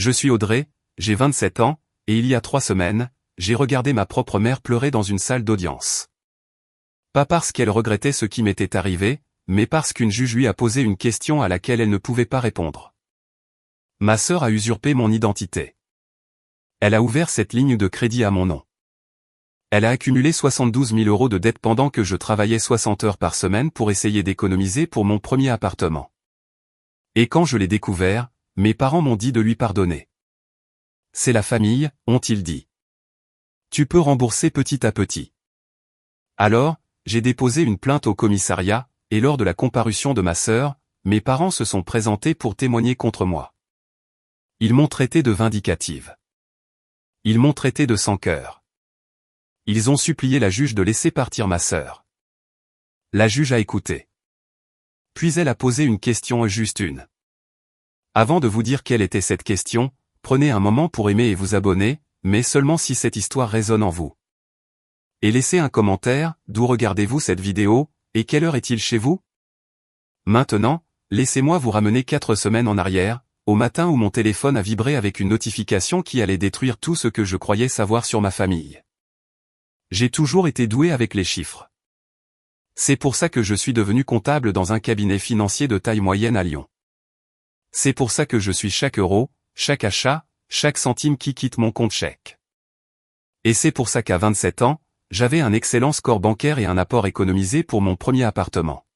Je suis Audrey, j'ai 27 ans, et il y a 3 semaines, j'ai regardé ma propre mère pleurer dans une salle d'audience. Pas parce qu'elle regrettait ce qui m'était arrivé, mais parce qu'une juge lui a posé une question à laquelle elle ne pouvait pas répondre. Ma sœur a usurpé mon identité. Elle a ouvert cette ligne de crédit à mon nom. Elle a accumulé 72 000 € de dettes pendant que je travaillais 60 heures par semaine pour essayer d'économiser pour mon premier appartement. Et quand je l'ai découvert, mes parents m'ont dit de lui pardonner. C'est la famille, ont-ils dit. Tu peux rembourser petit à petit. Alors, j'ai déposé une plainte au commissariat, et lors de la comparution de ma sœur, mes parents se sont présentés pour témoigner contre moi. Ils m'ont traité de vindicative. Ils m'ont traité de sans cœur. Ils ont supplié la juge de laisser partir ma sœur. La juge a écouté. Puis elle a posé une question, juste une. Avant de vous dire quelle était cette question, prenez un moment pour aimer et vous abonner, mais seulement si cette histoire résonne en vous. Et laissez un commentaire, d'où regardez-vous cette vidéo, et quelle heure est-il chez vous? Maintenant, laissez-moi vous ramener 4 semaines en arrière, au matin où mon téléphone a vibré avec une notification qui allait détruire tout ce que je croyais savoir sur ma famille. J'ai toujours été doué avec les chiffres. C'est pour ça que je suis devenu comptable dans un cabinet financier de taille moyenne à Lyon. C'est pour ça que je suis chaque euro, chaque achat, chaque centime qui quitte mon compte chèque. Et c'est pour ça qu'à 27 ans, j'avais un excellent score bancaire et un apport économisé pour mon premier appartement.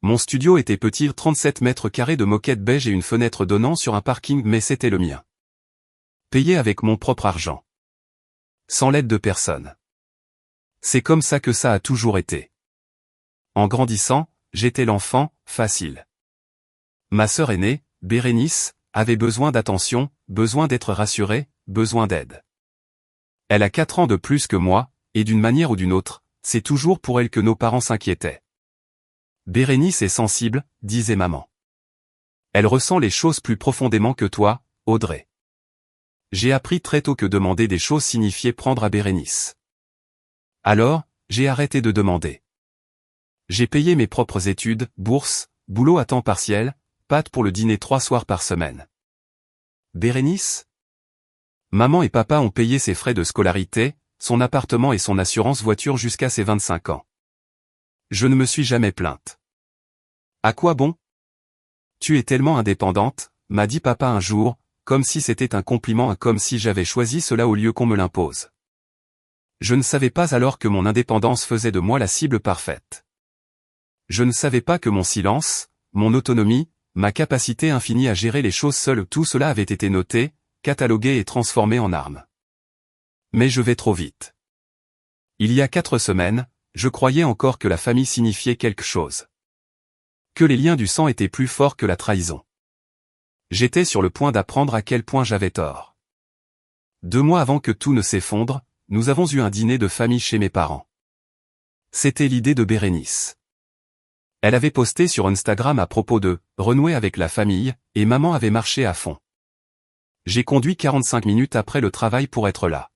Mon studio était petit, 37 mètres carrés de moquette beige et une fenêtre donnant sur un parking, mais c'était le mien. Payé avec mon propre argent. Sans l'aide de personne. C'est comme ça que ça a toujours été. En grandissant, j'étais l'enfant, facile. Ma sœur aînée, Bérénice, avait besoin d'attention, besoin d'être rassurée, besoin d'aide. Elle a 4 ans de plus que moi, et d'une manière ou d'une autre, c'est toujours pour elle que nos parents s'inquiétaient. Bérénice est sensible, disait maman. Elle ressent les choses plus profondément que toi, Audrey. J'ai appris très tôt que demander des choses signifiait prendre à Bérénice. Alors, j'ai arrêté de demander. J'ai payé mes propres études, bourse, boulot à temps partiel, pâtes pour le dîner 3 soirs par semaine. Bérénice? Maman et papa ont payé ses frais de scolarité, son appartement et son assurance voiture jusqu'à ses 25 ans. Je ne me suis jamais plainte. À quoi bon? Tu es tellement indépendante, m'a dit papa un jour, comme si c'était un compliment, comme si j'avais choisi cela au lieu qu'on me l'impose. Je ne savais pas alors que mon indépendance faisait de moi la cible parfaite. Je ne savais pas que mon silence, mon autonomie, ma capacité infinie à gérer les choses seule, tout cela avait été noté, catalogué et transformé en arme. Mais je vais trop vite. Il y a 4 semaines, je croyais encore que la famille signifiait quelque chose. Que les liens du sang étaient plus forts que la trahison. J'étais sur le point d'apprendre à quel point j'avais tort. 2 mois avant que tout ne s'effondre, nous avons eu un dîner de famille chez mes parents. C'était l'idée de Bérénice. Elle avait posté sur Instagram à propos de « renouer avec la famille » et maman avait marché à fond. J'ai conduit 45 minutes après le travail pour être là.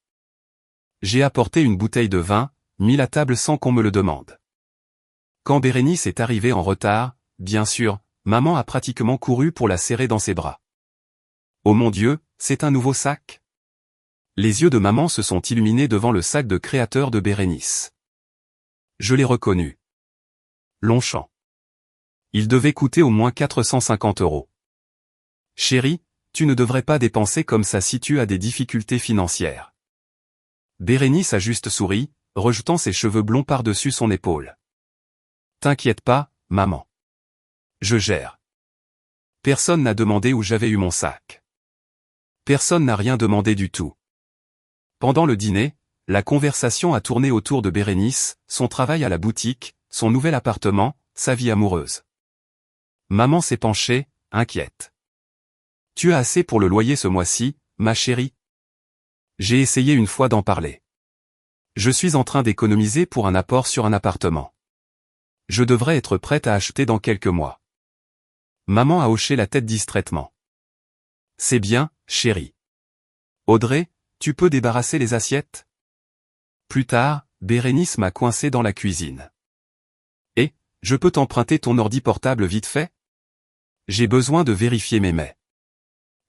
J'ai apporté une bouteille de vin, mis la table sans qu'on me le demande. Quand Bérénice est arrivée en retard, bien sûr, maman a pratiquement couru pour la serrer dans ses bras. Oh mon Dieu, c'est un nouveau sac? Les yeux de maman se sont illuminés devant le sac de créateur de Bérénice. Je l'ai reconnu. Longchamp. Il devait coûter au moins 450 €. Chérie, tu ne devrais pas dépenser comme ça si tu as des difficultés financières. Bérénice a juste souri, rejetant ses cheveux blonds par-dessus son épaule. T'inquiète pas, maman. Je gère. Personne n'a demandé où j'avais eu mon sac. Personne n'a rien demandé du tout. Pendant le dîner, la conversation a tourné autour de Bérénice, son travail à la boutique, son nouvel appartement, sa vie amoureuse. Maman s'est penchée, inquiète. Tu as assez pour le loyer ce mois-ci, ma chérie? J'ai essayé une fois d'en parler. Je suis en train d'économiser pour un apport sur un appartement. Je devrais être prête à acheter dans quelques mois. Maman a hoché la tête distraitement. C'est bien, chérie. Audrey, tu peux débarrasser les assiettes? Plus tard, Bérénice m'a coincé dans la cuisine. Et, je peux t'emprunter ton ordi portable vite fait? J'ai besoin de vérifier mes mails.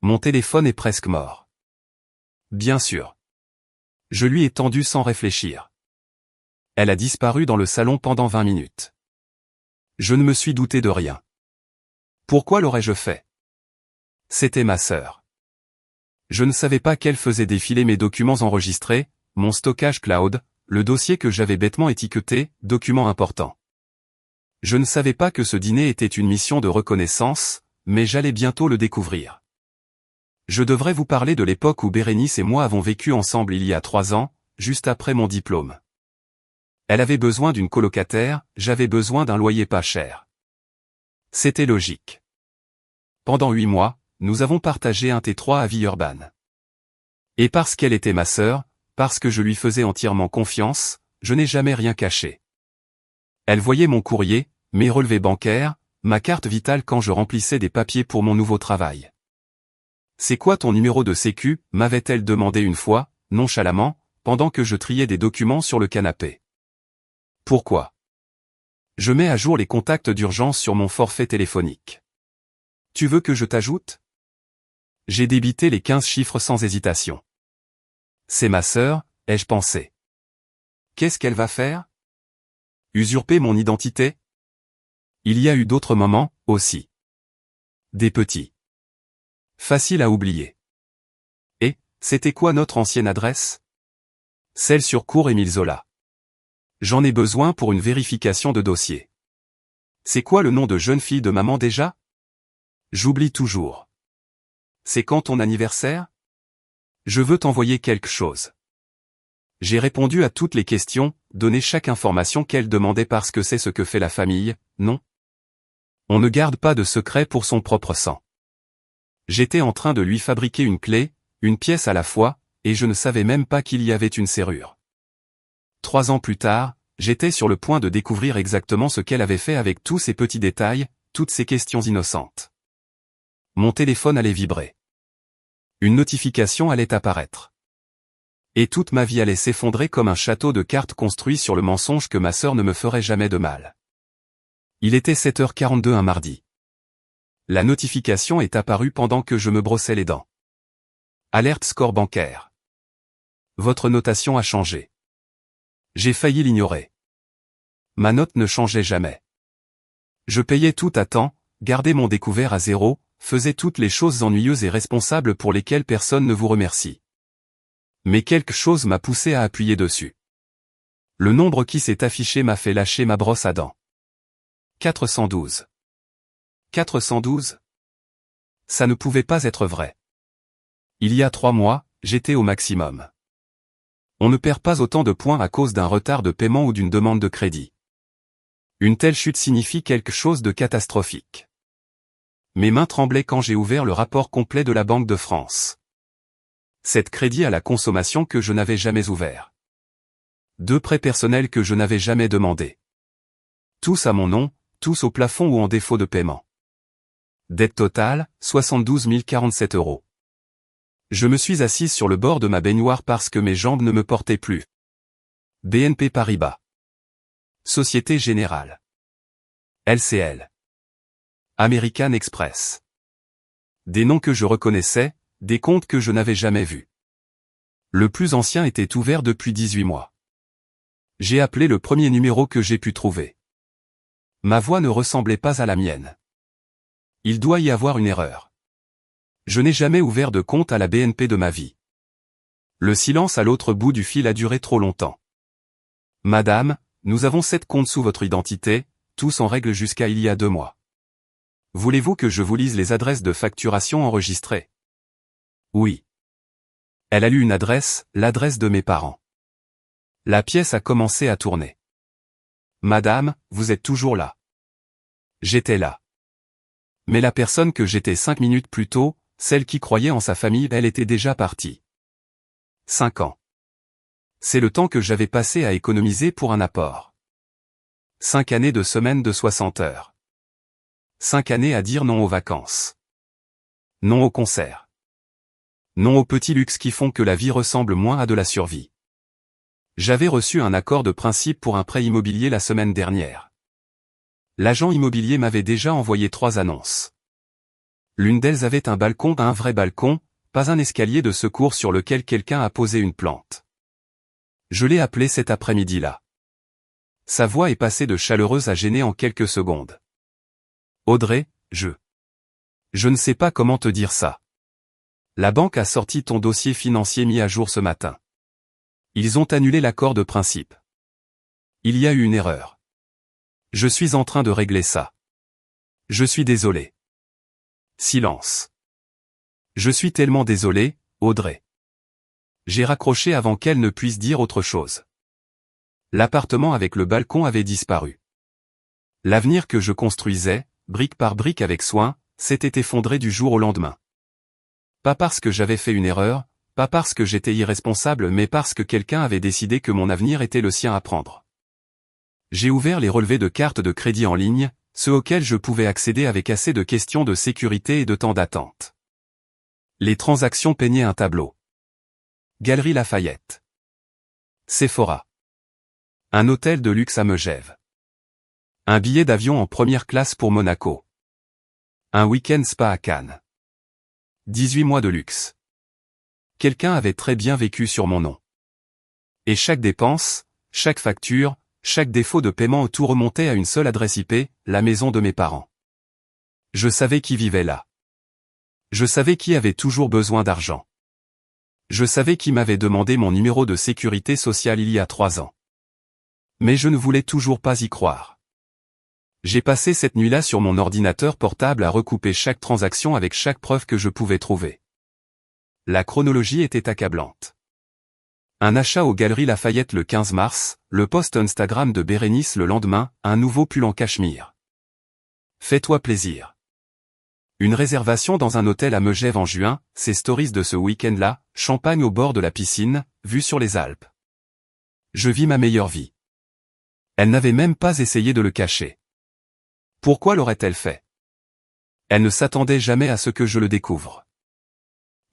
Mon téléphone est presque mort. Bien sûr. Je lui ai tendu sans réfléchir. Elle a disparu dans le salon pendant 20 minutes. Je ne me suis douté de rien. Pourquoi l'aurais-je fait? C'était ma sœur. Je ne savais pas qu'elle faisait défiler mes documents enregistrés, mon stockage cloud, le dossier que j'avais bêtement étiqueté « document important ». Je ne savais pas que ce dîner était une mission de reconnaissance, mais j'allais bientôt le découvrir. Je devrais vous parler de l'époque où Bérénice et moi avons vécu ensemble il y a 3 ans, juste après mon diplôme. Elle avait besoin d'une colocataire, j'avais besoin d'un loyer pas cher. C'était logique. Pendant 8 mois, nous avons partagé un T3 à Villeurbanne. Et parce qu'elle était ma sœur, parce que je lui faisais entièrement confiance, je n'ai jamais rien caché. Elle voyait mon courrier, mes relevés bancaires, ma carte vitale quand je remplissais des papiers pour mon nouveau travail. « C'est quoi ton numéro de sécu ?» m'avait-elle demandé une fois, nonchalamment, pendant que je triais des documents sur le canapé. Pourquoi? Je mets à jour les contacts d'urgence sur mon forfait téléphonique. Tu veux que je t'ajoute? J'ai débité les 15 chiffres sans hésitation. C'est ma sœur, ai-je pensé. Qu'est-ce qu'elle va faire? Usurper mon identité? Il y a eu d'autres moments, aussi. Des petits. Facile à oublier. Et, c'était quoi notre ancienne adresse? Celle sur Cours Émile Zola. J'en ai besoin pour une vérification de dossier. C'est quoi le nom de jeune fille de maman déjà? J'oublie toujours. C'est quand ton anniversaire? Je veux t'envoyer quelque chose. J'ai répondu à toutes les questions, donné chaque information qu'elle demandait parce que c'est ce que fait la famille, non? On ne garde pas de secret pour son propre sang. J'étais en train de lui fabriquer une clé, une pièce à la fois, et je ne savais même pas qu'il y avait une serrure. 3 ans plus tard, j'étais sur le point de découvrir exactement ce qu'elle avait fait avec tous ces petits détails, toutes ces questions innocentes. Mon téléphone allait vibrer. Une notification allait apparaître. Et toute ma vie allait s'effondrer comme un château de cartes construit sur le mensonge que ma sœur ne me ferait jamais de mal. Il était 7h42 un mardi. La notification est apparue pendant que je me brossais les dents. Alerte score bancaire. Votre notation a changé. J'ai failli l'ignorer. Ma note ne changeait jamais. Je payais tout à temps, gardais mon découvert à 0, faisais toutes les choses ennuyeuses et responsables pour lesquelles personne ne vous remercie. Mais quelque chose m'a poussé à appuyer dessus. Le nombre qui s'est affiché m'a fait lâcher ma brosse à dents. 412. 412? Ça ne pouvait pas être vrai. Il y a 3 mois, j'étais au maximum. On ne perd pas autant de points à cause d'un retard de paiement ou d'une demande de crédit. Une telle chute signifie quelque chose de catastrophique. Mes mains tremblaient quand j'ai ouvert le rapport complet de la Banque de France. 7 crédits à la consommation que je n'avais jamais ouverts. 2 prêts personnels que je n'avais jamais demandés. Tous à mon nom, tous au plafond ou en défaut de paiement. Dette totale, 72 047 €. Je me suis assise sur le bord de ma baignoire parce que mes jambes ne me portaient plus. BNP Paribas. Société Générale. LCL. American Express. Des noms que je reconnaissais, des comptes que je n'avais jamais vus. Le plus ancien était ouvert depuis 18 mois. J'ai appelé le premier numéro que j'ai pu trouver. Ma voix ne ressemblait pas à la mienne. Il doit y avoir une erreur. Je n'ai jamais ouvert de compte à la BNP de ma vie. Le silence à l'autre bout du fil a duré trop longtemps. Madame, nous avons 7 comptes sous votre identité, tous en règle jusqu'à il y a 2 mois. Voulez-vous que je vous lise les adresses de facturation enregistrées? Oui. Elle a lu une adresse, l'adresse de mes parents. La pièce a commencé à tourner. Madame, vous êtes toujours là. J'étais là. Mais la personne que j'étais 5 minutes plus tôt, celle qui croyait en sa famille, elle était déjà partie. 5 ans. C'est le temps que j'avais passé à économiser pour un apport. 5 années de semaine de 60 heures. 5 années à dire non aux vacances. Non aux concerts. Non aux petits luxes qui font que la vie ressemble moins à de la survie. J'avais reçu un accord de principe pour un prêt immobilier la semaine dernière. L'agent immobilier m'avait déjà envoyé 3 annonces. L'une d'elles avait un balcon, un vrai balcon, pas un escalier de secours sur lequel quelqu'un a posé une plante. Je l'ai appelée cet après-midi-là. Sa voix est passée de chaleureuse à gênée en quelques secondes. Audrey, je ne sais pas comment te dire ça. La banque a sorti ton dossier financier mis à jour ce matin. Ils ont annulé l'accord de principe. Il y a eu une erreur. Je suis en train de régler ça. Je suis désolé. Silence. Je suis tellement désolé, Audrey. J'ai raccroché avant qu'elle ne puisse dire autre chose. L'appartement avec le balcon avait disparu. L'avenir que je construisais, brique par brique avec soin, s'était effondré du jour au lendemain. Pas parce que j'avais fait une erreur, pas parce que j'étais irresponsable, mais parce que quelqu'un avait décidé que mon avenir était le sien à prendre. J'ai ouvert les relevés de cartes de crédit en ligne, ceux auxquels je pouvais accéder avec assez de questions de sécurité et de temps d'attente. Les transactions peignaient un tableau. Galerie Lafayette. Sephora. Un hôtel de luxe à Megève. Un billet d'avion en première classe pour Monaco. Un week-end spa à Cannes. 18 mois de luxe. Quelqu'un avait très bien vécu sur mon nom. Et chaque dépense, chaque facture, chaque défaut de paiement, tout remontait à une seule adresse IP, la maison de mes parents. Je savais qui vivait là. Je savais qui avait toujours besoin d'argent. Je savais qui m'avait demandé mon numéro de sécurité sociale il y a 3 ans. Mais je ne voulais toujours pas y croire. J'ai passé cette nuit-là sur mon ordinateur portable à recouper chaque transaction avec chaque preuve que je pouvais trouver. La chronologie était accablante. Un achat aux Galeries Lafayette le 15 mars, le post Instagram de Bérénice le lendemain, un nouveau pull en cachemire. Fais-toi plaisir. Une réservation dans un hôtel à Megève en juin, ces stories de ce week-end-là, champagne au bord de la piscine, vue sur les Alpes. Je vis ma meilleure vie. Elle n'avait même pas essayé de le cacher. Pourquoi l'aurait-elle fait? Elle ne s'attendait jamais à ce que je le découvre.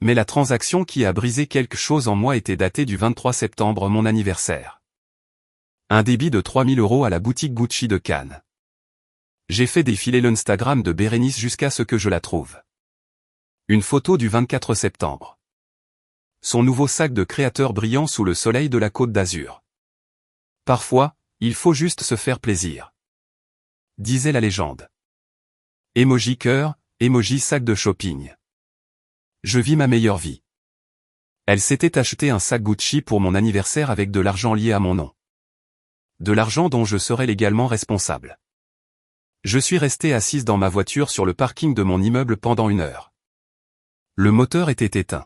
Mais la transaction qui a brisé quelque chose en moi était datée du 23 septembre, mon anniversaire. Un débit de 3 000 € à la boutique Gucci de Cannes. J'ai fait défiler l'Instagram de Bérénice jusqu'à ce que je la trouve. Une photo du 24 septembre. Son nouveau sac de créateur brillant sous le soleil de la Côte d'Azur. Parfois, il faut juste se faire plaisir. Disait la légende. Emoji cœur, emoji sac de shopping. Je vis ma meilleure vie. Elle s'était acheté un sac Gucci pour mon anniversaire avec de l'argent lié à mon nom. De l'argent dont je serais légalement responsable. Je suis resté assise dans ma voiture sur le parking de mon immeuble pendant 1 heure. Le moteur était éteint.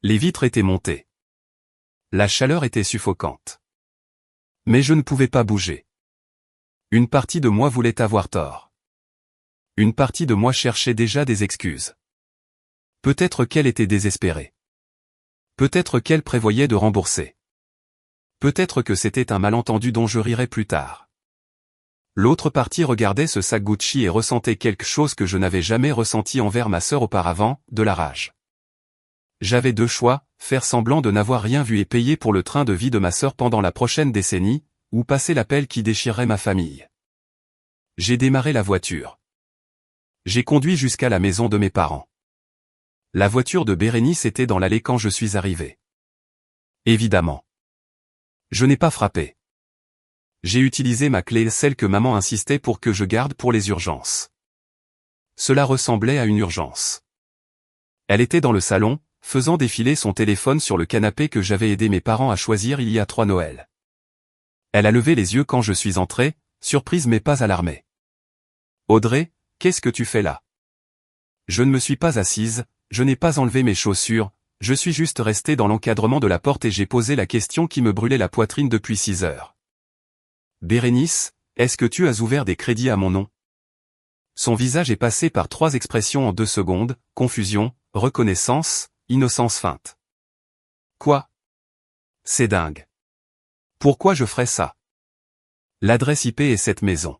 Les vitres étaient montées. La chaleur était suffocante. Mais je ne pouvais pas bouger. Une partie de moi voulait avoir tort. Une partie de moi cherchait déjà des excuses. Peut-être qu'elle était désespérée. Peut-être qu'elle prévoyait de rembourser. Peut-être que c'était un malentendu dont je rirais plus tard. L'autre partie regardait ce sac Gucci et ressentait quelque chose que je n'avais jamais ressenti envers ma sœur auparavant, de la rage. J'avais 2 choix, faire semblant de n'avoir rien vu et payer pour le train de vie de ma sœur pendant la prochaine décennie, ou passer l'appel qui déchirerait ma famille. J'ai démarré la voiture. J'ai conduit jusqu'à la maison de mes parents. La voiture de Bérénice était dans l'allée quand je suis arrivé. Évidemment. Je n'ai pas frappé. J'ai utilisé ma clé, celle que maman insistait pour que je garde pour les urgences. Cela ressemblait à une urgence. Elle était dans le salon, faisant défiler son téléphone sur le canapé que j'avais aidé mes parents à choisir il y a 3 Noëls. Elle a levé les yeux quand je suis entré, surprise mais pas alarmée. Audrey, qu'est-ce que tu fais là? Je ne me suis pas assise, je n'ai pas enlevé mes chaussures, je suis juste resté dans l'encadrement de la porte et j'ai posé la question qui me brûlait la poitrine depuis 6 heures. Bérénice, est-ce que tu as ouvert des crédits à mon nom? Son visage est passé par 3 expressions en 2 secondes, confusion, reconnaissance, innocence feinte. Quoi? C'est dingue. Pourquoi je ferais ça? L'adresse IP est cette maison.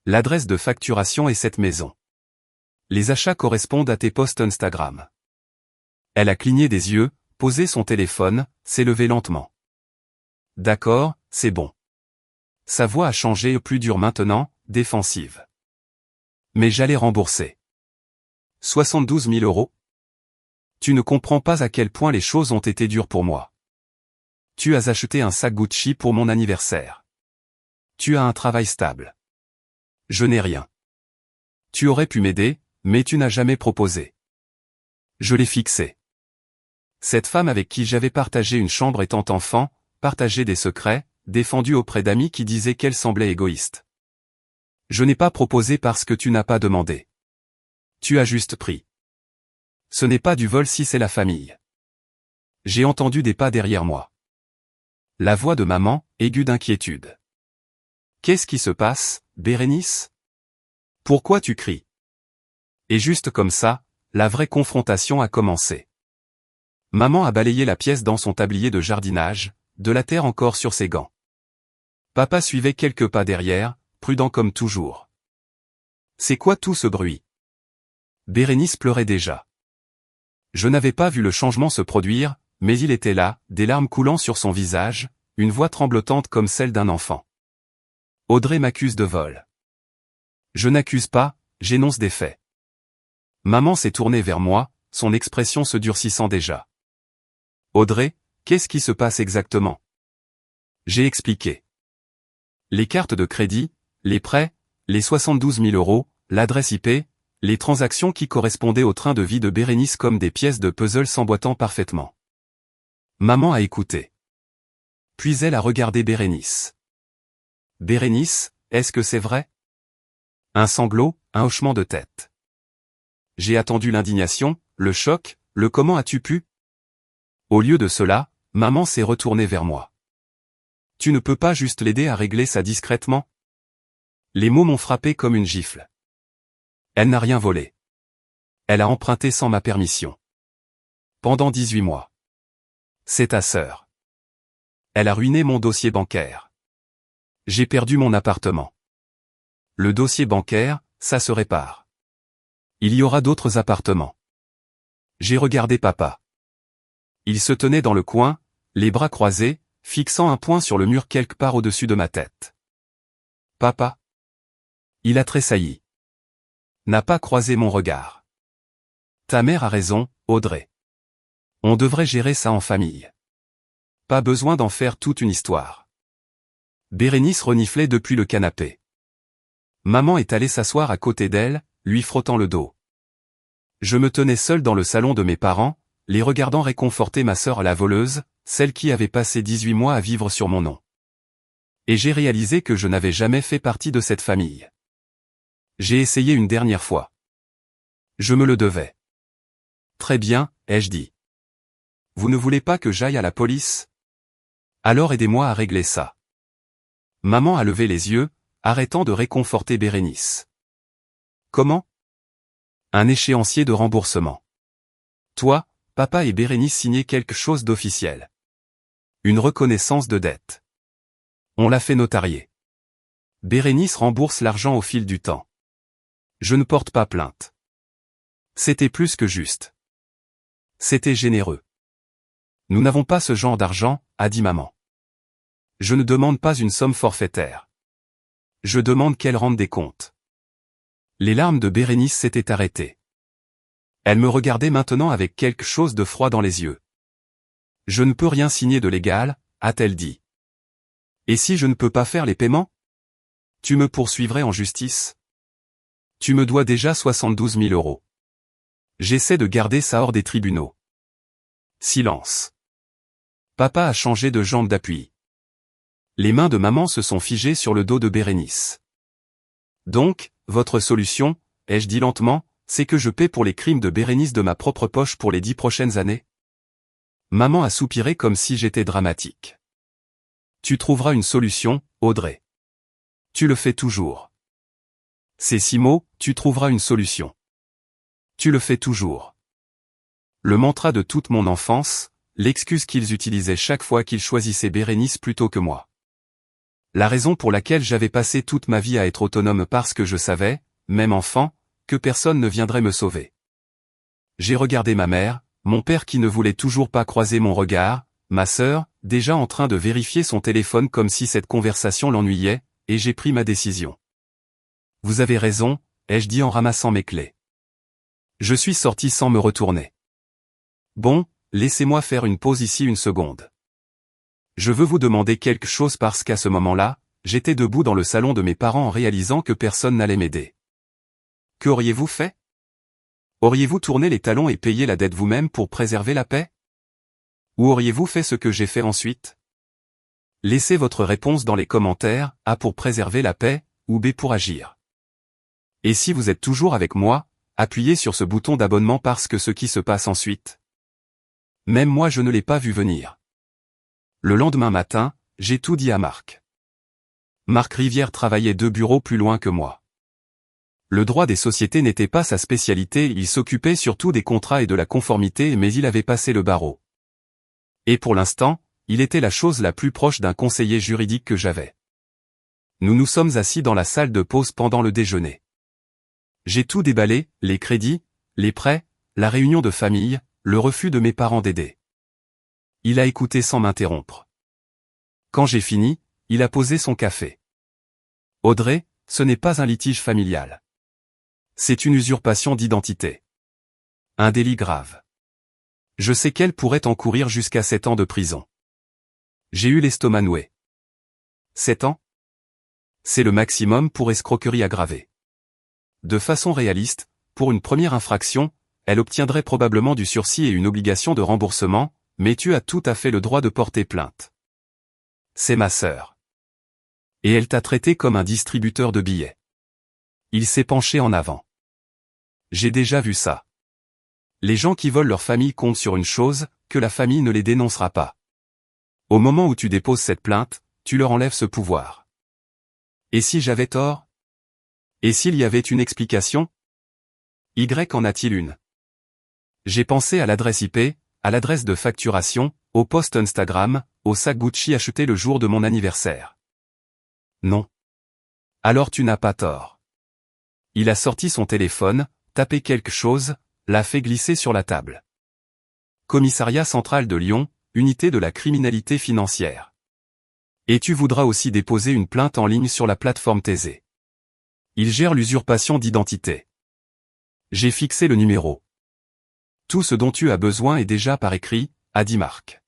L'adresse de facturation est cette maison. Les achats correspondent à tes posts Instagram. Elle a cligné des yeux, posé son téléphone, s'est levée lentement. D'accord, c'est bon. Sa voix a changé, plus dure maintenant, défensive. Mais j'allais rembourser. 72 000 euros? Tu ne comprends pas à quel point les choses ont été dures pour moi. Tu as acheté un sac Gucci pour mon anniversaire. Tu as un travail stable. Je n'ai rien. Tu aurais pu m'aider, mais tu n'as jamais proposé. Je l'ai fixé. Cette femme avec qui j'avais partagé une chambre étant enfant, partagé des secrets, défendu auprès d'amis qui disaient qu'elle semblait égoïste. Je n'ai pas proposé parce que tu n'as pas demandé. Tu as juste pris. Ce n'est pas du vol si c'est la famille. J'ai entendu des pas derrière moi. La voix de maman, aiguë d'inquiétude. Qu'est-ce qui se passe, Bérénice? Pourquoi tu cries? Et juste comme ça, la vraie confrontation a commencé. Maman a balayé la pièce dans son tablier de jardinage, de la terre encore sur ses gants. Papa suivait quelques pas derrière, prudent comme toujours. C'est quoi tout ce bruit? Bérénice pleurait déjà. Je n'avais pas vu le changement se produire, mais il était là, des larmes coulant sur son visage, une voix tremblotante comme celle d'un enfant. Audrey m'accuse de vol. Je n'accuse pas, j'énonce des faits. Maman s'est tournée vers moi, son expression se durcissant déjà. Audrey, qu'est-ce qui se passe exactement? J'ai expliqué. Les cartes de crédit, les prêts, les 72 000 euros, l'adresse IP, les transactions qui correspondaient au train de vie de Bérénice comme des pièces de puzzle s'emboîtant parfaitement. Maman a écouté. Puis elle a regardé Bérénice. Bérénice, est-ce que c'est vrai? Un sanglot, un hochement de tête. J'ai attendu l'indignation, le choc, le comment as-tu pu? Au lieu de cela, maman s'est retournée vers moi. Tu ne peux pas juste l'aider à régler ça discrètement? Les mots m'ont frappé comme une gifle. Elle n'a rien volé. Elle a emprunté sans ma permission. Pendant 18 mois. C'est ta sœur. Elle a ruiné mon dossier bancaire. J'ai perdu mon appartement. Le dossier bancaire, ça se répare. Il y aura d'autres appartements. J'ai regardé papa. Il se tenait dans le coin, les bras croisés, fixant un poing sur le mur quelque part au-dessus de ma tête. Papa? Il a tressailli. N'a pas croisé mon regard. Ta mère a raison, Audrey. On devrait gérer ça en famille. Pas besoin d'en faire toute une histoire. Bérénice reniflait depuis le canapé. Maman est allée s'asseoir à côté d'elle, lui frottant le dos. Je me tenais seul dans le salon de mes parents, les regardant réconforter ma sœur la voleuse, celle qui avait passé 18 mois à vivre sur mon nom. Et j'ai réalisé que je n'avais jamais fait partie de cette famille. J'ai essayé une dernière fois. Je me le devais. Très bien, ai-je dit. Vous ne voulez pas que j'aille à la police? Alors aidez-moi à régler ça. Maman a levé les yeux, arrêtant de réconforter Bérénice. Comment? Un échéancier de remboursement. Toi, papa et Bérénice signaient quelque chose d'officiel. Une reconnaissance de dette. On l'a fait notarier. Bérénice rembourse l'argent au fil du temps. Je ne porte pas plainte. C'était plus que juste. C'était généreux. Nous n'avons pas ce genre d'argent, a dit maman. Je ne demande pas une somme forfaitaire. Je demande qu'elle rende des comptes. Les larmes de Bérénice s'étaient arrêtées. Elle me regardait maintenant avec quelque chose de froid dans les yeux. Je ne peux rien signer de légal, a-t-elle dit. Et si je ne peux pas faire les paiements? Tu me poursuivrais en justice? Tu me dois déjà 72 000 euros. J'essaie de garder ça hors des tribunaux. Silence. Papa a changé de jambe d'appui. Les mains de maman se sont figées sur le dos de Bérénice. Donc, votre solution, ai-je dit lentement, c'est que je paie pour les crimes de Bérénice de ma propre poche pour les 10 prochaines années? Maman a soupiré comme si j'étais dramatique. Tu trouveras une solution, Audrey. Tu le fais toujours. Ces 6 mots, tu trouveras une solution. Tu le fais toujours. Le mantra de toute mon enfance, l'excuse qu'ils utilisaient chaque fois qu'ils choisissaient Bérénice plutôt que moi. La raison pour laquelle j'avais passé toute ma vie à être autonome parce que je savais, même enfant, que personne ne viendrait me sauver. J'ai regardé ma mère, mon père qui ne voulait toujours pas croiser mon regard, ma sœur, déjà en train de vérifier son téléphone comme si cette conversation l'ennuyait, et j'ai pris ma décision. Vous avez raison, ai-je dit en ramassant mes clés. Je suis sorti sans me retourner. Bon, laissez-moi faire une pause ici une seconde. Je veux vous demander quelque chose parce qu'à ce moment-là, j'étais debout dans le salon de mes parents en réalisant que personne n'allait m'aider. Qu'auriez-vous fait? Auriez-vous tourné les talons et payé la dette vous-même pour préserver la paix? Ou auriez-vous fait ce que j'ai fait ensuite? Laissez votre réponse dans les commentaires, A pour préserver la paix, ou B pour agir. Et si vous êtes toujours avec moi, appuyez sur ce bouton d'abonnement parce que ce qui se passe ensuite. Même moi je ne l'ai pas vu venir. Le lendemain matin, j'ai tout dit à Marc. Marc Rivière travaillait 2 bureaux plus loin que moi. Le droit des sociétés n'était pas sa spécialité, il s'occupait surtout des contrats et de la conformité mais il avait passé le barreau. Et pour l'instant, il était la chose la plus proche d'un conseiller juridique que j'avais. Nous nous sommes assis dans la salle de pause pendant le déjeuner. J'ai tout déballé, les crédits, les prêts, la réunion de famille, le refus de mes parents d'aider. Il a écouté sans m'interrompre. Quand j'ai fini, il a posé son café. Audrey, ce n'est pas un litige familial. C'est une usurpation d'identité. Un délit grave. Je sais qu'elle pourrait encourir jusqu'à 7 ans de prison. J'ai eu l'estomac noué. 7 ans? C'est le maximum pour escroquerie aggravée. De façon réaliste, pour une première infraction, elle obtiendrait probablement du sursis et une obligation de remboursement, mais tu as tout à fait le droit de porter plainte. C'est ma sœur. Et elle t'a traité comme un distributeur de billets. Il s'est penché en avant. J'ai déjà vu ça. Les gens qui volent leur famille comptent sur une chose, que la famille ne les dénoncera pas. Au moment où tu déposes cette plainte, tu leur enlèves ce pouvoir. Et si j'avais tort? Et s'il y avait une explication? Y en a-t-il une? J'ai pensé à l'adresse IP, à l'adresse de facturation, au post Instagram, au sac Gucci acheté le jour de mon anniversaire. Non. Alors tu n'as pas tort. Il a sorti son téléphone, tapé quelque chose, l'a fait glisser sur la table. Commissariat central de Lyon, unité de la criminalité financière. Et tu voudras aussi déposer une plainte en ligne sur la plateforme Taisé. Il gère l'usurpation d'identité. J'ai fixé le numéro. Tout ce dont tu as besoin est déjà par écrit, a dit Marc.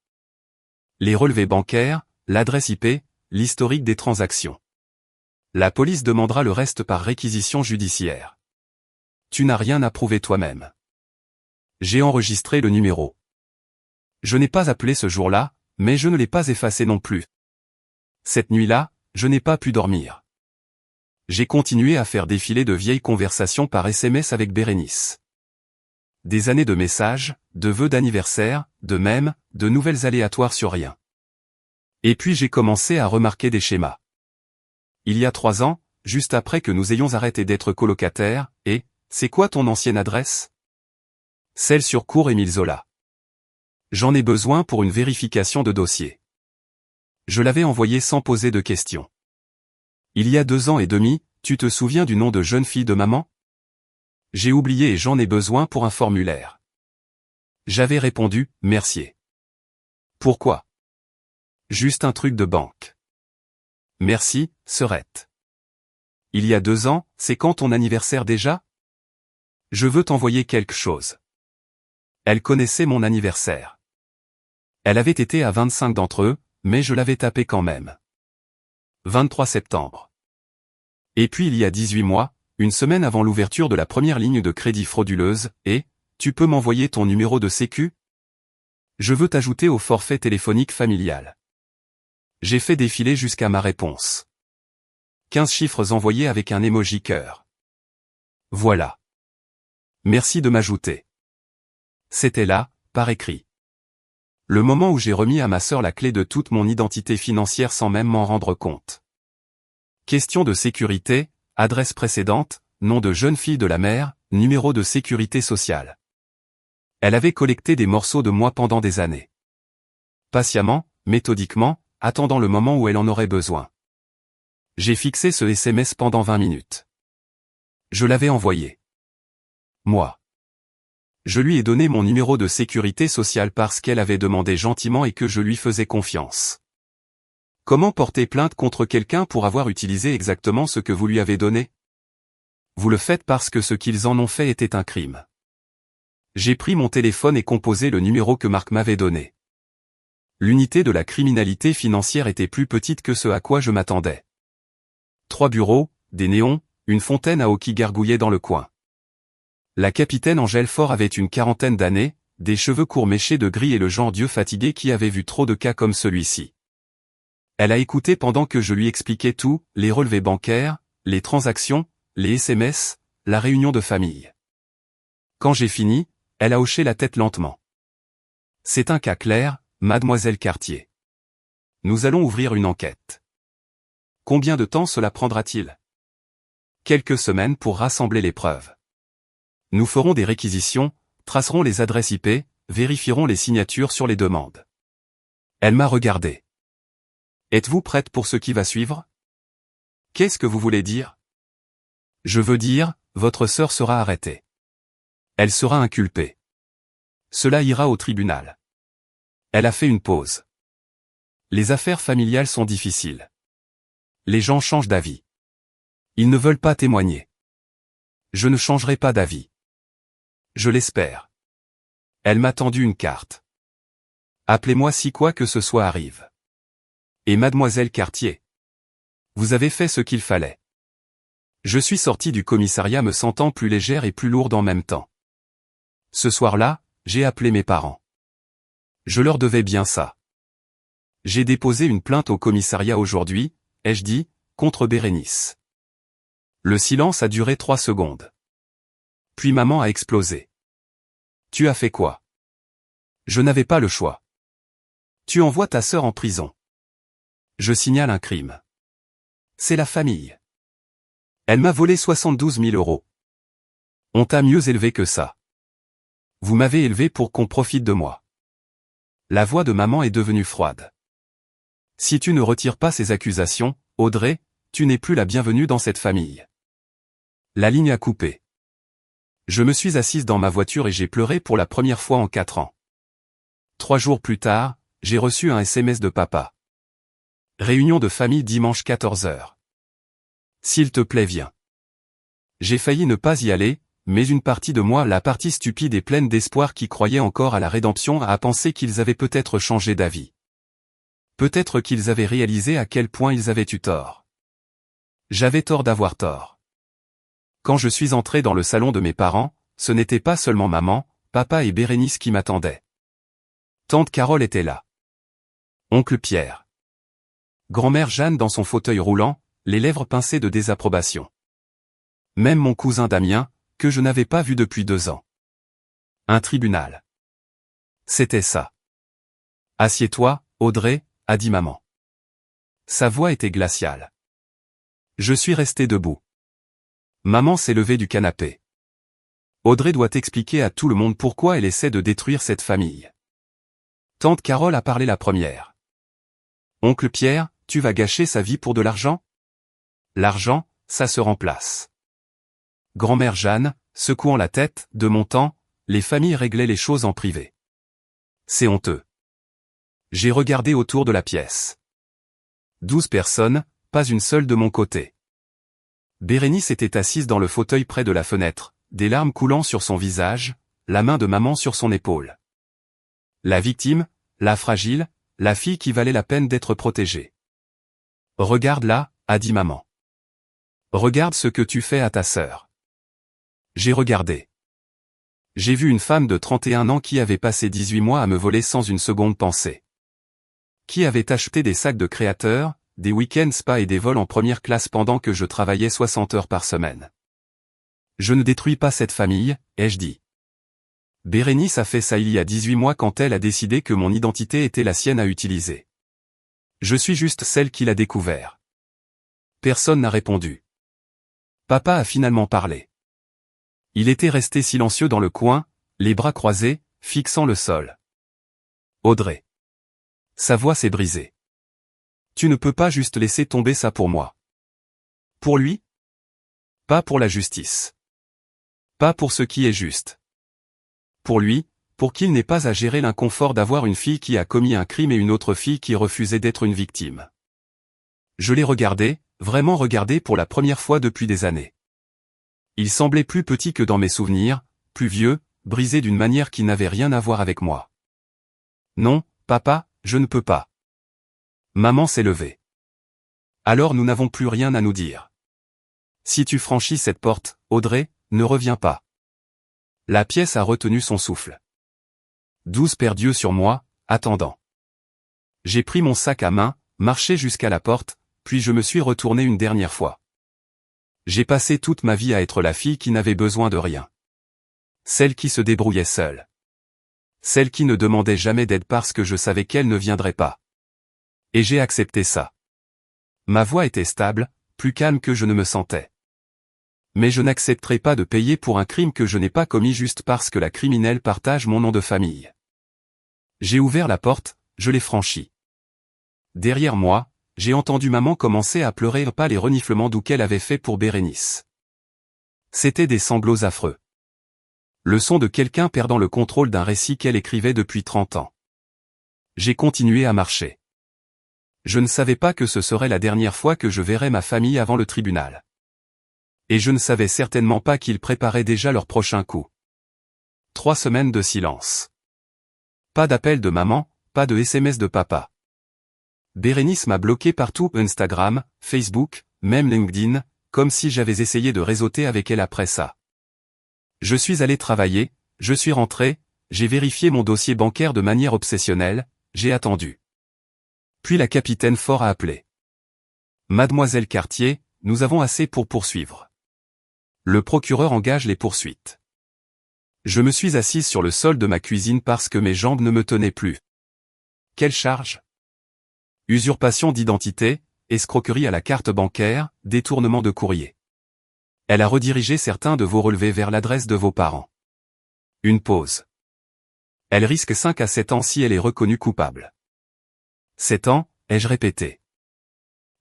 Les relevés bancaires, l'adresse IP, l'historique des transactions. La police demandera le reste par réquisition judiciaire. Tu n'as rien à prouver toi-même. J'ai enregistré le numéro. Je n'ai pas appelé ce jour-là, mais je ne l'ai pas effacé non plus. Cette nuit-là, je n'ai pas pu dormir. J'ai continué à faire défiler de vieilles conversations par SMS avec Bérénice. Des années de messages, de vœux d'anniversaire, de mèmes, de nouvelles aléatoires sur rien. Et puis j'ai commencé à remarquer des schémas. Il y a 3 ans, juste après que nous ayons arrêté d'être colocataires, et, c'est quoi ton ancienne adresse? Celle sur Cours Émile Zola. J'en ai besoin pour une vérification de dossier. Je l'avais envoyé sans poser de questions. Il y a 2 ans et demi, tu te souviens du nom de jeune fille de maman? J'ai oublié et j'en ai besoin pour un formulaire. J'avais répondu, Mercier. Pourquoi? Juste un truc de banque. Merci, Serette. Il y a 2 ans, c'est quand ton anniversaire déjà? Je veux t'envoyer quelque chose. Elle connaissait mon anniversaire. Elle avait été à 25 d'entre eux, mais je l'avais tapé quand même. 23 septembre. Et puis il y a 18 mois, une semaine avant l'ouverture de la première ligne de crédit frauduleuse, et, tu peux m'envoyer ton numéro de sécu? Je veux t'ajouter au forfait téléphonique familial. J'ai fait défiler jusqu'à ma réponse. 15 chiffres envoyés avec un emoji cœur. Voilà. Merci de m'ajouter. C'était là, par écrit. Le moment où j'ai remis à ma sœur la clé de toute mon identité financière sans même m'en rendre compte. Question de sécurité, adresse précédente, nom de jeune fille de la mère, numéro de sécurité sociale. Elle avait collecté des morceaux de moi pendant des années. Patiemment, méthodiquement, attendant le moment où elle en aurait besoin. J'ai fixé ce SMS pendant 20 minutes. Je l'avais envoyé. Moi. Je lui ai donné mon numéro de sécurité sociale parce qu'elle avait demandé gentiment et que je lui faisais confiance. Comment porter plainte contre quelqu'un pour avoir utilisé exactement ce que vous lui avez donné? Vous le faites parce que ce qu'ils en ont fait était un crime. J'ai pris mon téléphone et composé le numéro que Marc m'avait donné. L'unité de la criminalité financière était plus petite que ce à quoi je m'attendais. 3 bureaux, des néons, une fontaine à eau qui gargouillait dans le coin. La capitaine Angèle Faure avait une quarantaine d'années, des cheveux courts méchés de gris et le genre d'yeux fatigué qui avait vu trop de cas comme celui-ci. Elle a écouté pendant que je lui expliquais tout, les relevés bancaires, les transactions, les SMS, la réunion de famille. Quand j'ai fini, elle a hoché la tête lentement. C'est un cas clair, mademoiselle Cartier. Nous allons ouvrir une enquête. Combien de temps cela prendra-t-il? Quelques semaines pour rassembler les preuves. Nous ferons des réquisitions, tracerons les adresses IP, vérifierons les signatures sur les demandes. Elle m'a regardé. Êtes-vous prête pour ce qui va suivre? Qu'est-ce que vous voulez dire? Je veux dire, votre sœur sera arrêtée. Elle sera inculpée. Cela ira au tribunal. Elle a fait une pause. Les affaires familiales sont difficiles. Les gens changent d'avis. Ils ne veulent pas témoigner. Je ne changerai pas d'avis. Je l'espère. Elle m'a tendu une carte. Appelez-moi si quoi que ce soit arrive. Et mademoiselle Cartier. Vous avez fait ce qu'il fallait. Je suis sorti du commissariat me sentant plus légère et plus lourde en même temps. Ce soir-là, j'ai appelé mes parents. Je leur devais bien ça. J'ai déposé une plainte au commissariat aujourd'hui, ai-je dit, contre Bérénice. Le silence a duré 3 secondes. Puis maman a explosé. Tu as fait quoi? Je n'avais pas le choix. Tu envoies ta sœur en prison. Je signale un crime. C'est la famille. Elle m'a volé 72 000 €. On t'a mieux élevé que ça. Vous m'avez élevé pour qu'on profite de moi. La voix de maman est devenue froide. Si tu ne retires pas ces accusations, Audrey, tu n'es plus la bienvenue dans cette famille. La ligne a coupé. Je me suis assise dans ma voiture et j'ai pleuré pour la première fois en 4 ans. 3 jours plus tard, j'ai reçu un SMS de papa. Réunion de famille dimanche 14 h. S'il te plaît viens. J'ai failli ne pas y aller, mais une partie de moi, la partie stupide et pleine d'espoir qui croyait encore à la rédemption, a pensé qu'ils avaient peut-être changé d'avis. Peut-être qu'ils avaient réalisé à quel point ils avaient eu tort. J'avais tort d'avoir tort. Quand je suis entré dans le salon de mes parents, ce n'était pas seulement maman, papa et Bérénice qui m'attendaient. Tante Carole était là. Oncle Pierre. Grand-mère Jeanne dans son fauteuil roulant, les lèvres pincées de désapprobation. Même mon cousin Damien, que je n'avais pas vu depuis 2 ans. Un tribunal. C'était ça. Assieds-toi, Audrey, a dit maman. Sa voix était glaciale. Je suis resté debout. Maman s'est levée du canapé. Audrey doit expliquer à tout le monde pourquoi elle essaie de détruire cette famille. Tante Carole a parlé la première. Oncle Pierre, tu vas gâcher sa vie pour de l'argent? L'argent, ça se remplace. Grand-mère Jeanne, secouant la tête, de mon temps, les familles réglaient les choses en privé. C'est honteux. J'ai regardé autour de la pièce. 12 personnes, pas une seule de mon côté. Bérénice était assise dans le fauteuil près de la fenêtre, des larmes coulant sur son visage, la main de maman sur son épaule. La victime, la fragile, la fille qui valait la peine d'être protégée. Regarde là, a dit maman. Regarde ce que tu fais à ta sœur. J'ai regardé. J'ai vu une femme de 31 ans qui avait passé 18 mois à me voler sans une seconde pensée. Qui avait acheté des sacs de créateurs, des week-ends spa et des vols en première classe pendant que je travaillais 60 heures par semaine. Je ne détruis pas cette famille, ai-je dit. Bérénice a fait ça il y a 18 mois quand elle a décidé que mon identité était la sienne à utiliser. Je suis juste celle qui l'a découvert. Personne n'a répondu. Papa a finalement parlé. Il était resté silencieux dans le coin, les bras croisés, fixant le sol. Audrey. Sa voix s'est brisée. Tu ne peux pas juste laisser tomber ça pour moi. Pour lui? Pas pour la justice. Pas pour ce qui est juste. Pour lui, pour qu'il n'ait pas à gérer l'inconfort d'avoir une fille qui a commis un crime et une autre fille qui refusait d'être une victime. Je l'ai regardé, vraiment regardé pour la première fois depuis des années. Il semblait plus petit que dans mes souvenirs, plus vieux, brisée d'une manière qui n'avait rien à voir avec moi. Non, papa, je ne peux pas. Maman s'est levée. Alors nous n'avons plus rien à nous dire. Si tu franchis cette porte, Audrey, ne reviens pas. La pièce a retenu son souffle. 12 paires d'yeux sur moi, attendant. J'ai pris mon sac à main, marché jusqu'à la porte, puis je me suis retourné une dernière fois. J'ai passé toute ma vie à être la fille qui n'avait besoin de rien. Celle qui se débrouillait seule. Celle qui ne demandait jamais d'aide parce que je savais qu'elle ne viendrait pas. Et j'ai accepté ça. Ma voix était stable, plus calme que je ne me sentais. Mais je n'accepterai pas de payer pour un crime que je n'ai pas commis juste parce que la criminelle partage mon nom de famille. J'ai ouvert la porte, je l'ai franchie. Derrière moi, j'ai entendu maman commencer à pleurer pas les reniflements doux qu'elle avait fait pour Bérénice. C'étaient des sanglots affreux. Le son de quelqu'un perdant le contrôle d'un récit qu'elle écrivait depuis 30 ans. J'ai continué à marcher. Je ne savais pas que ce serait la dernière fois que je verrais ma famille avant le tribunal. Et je ne savais certainement pas qu'ils préparaient déjà leur prochain coup. 3 semaines de silence. Pas d'appel de maman, pas de SMS de papa. Bérénice m'a bloqué partout, Instagram, Facebook, même LinkedIn, comme si j'avais essayé de réseauter avec elle après ça. Je suis allé travailler, je suis rentré, j'ai vérifié mon dossier bancaire de manière obsessionnelle, j'ai attendu. Puis la capitaine Fort a appelé. Mademoiselle Cartier, nous avons assez pour poursuivre. Le procureur engage les poursuites. Je me suis assise sur le sol de ma cuisine parce que mes jambes ne me tenaient plus. Quelle charge? Usurpation d'identité, escroquerie à la carte bancaire, détournement de courrier. Elle a redirigé certains de vos relevés vers l'adresse de vos parents. Une pause. Elle risque 5 à 7 ans si elle est reconnue coupable. 7 ans, ai-je répété.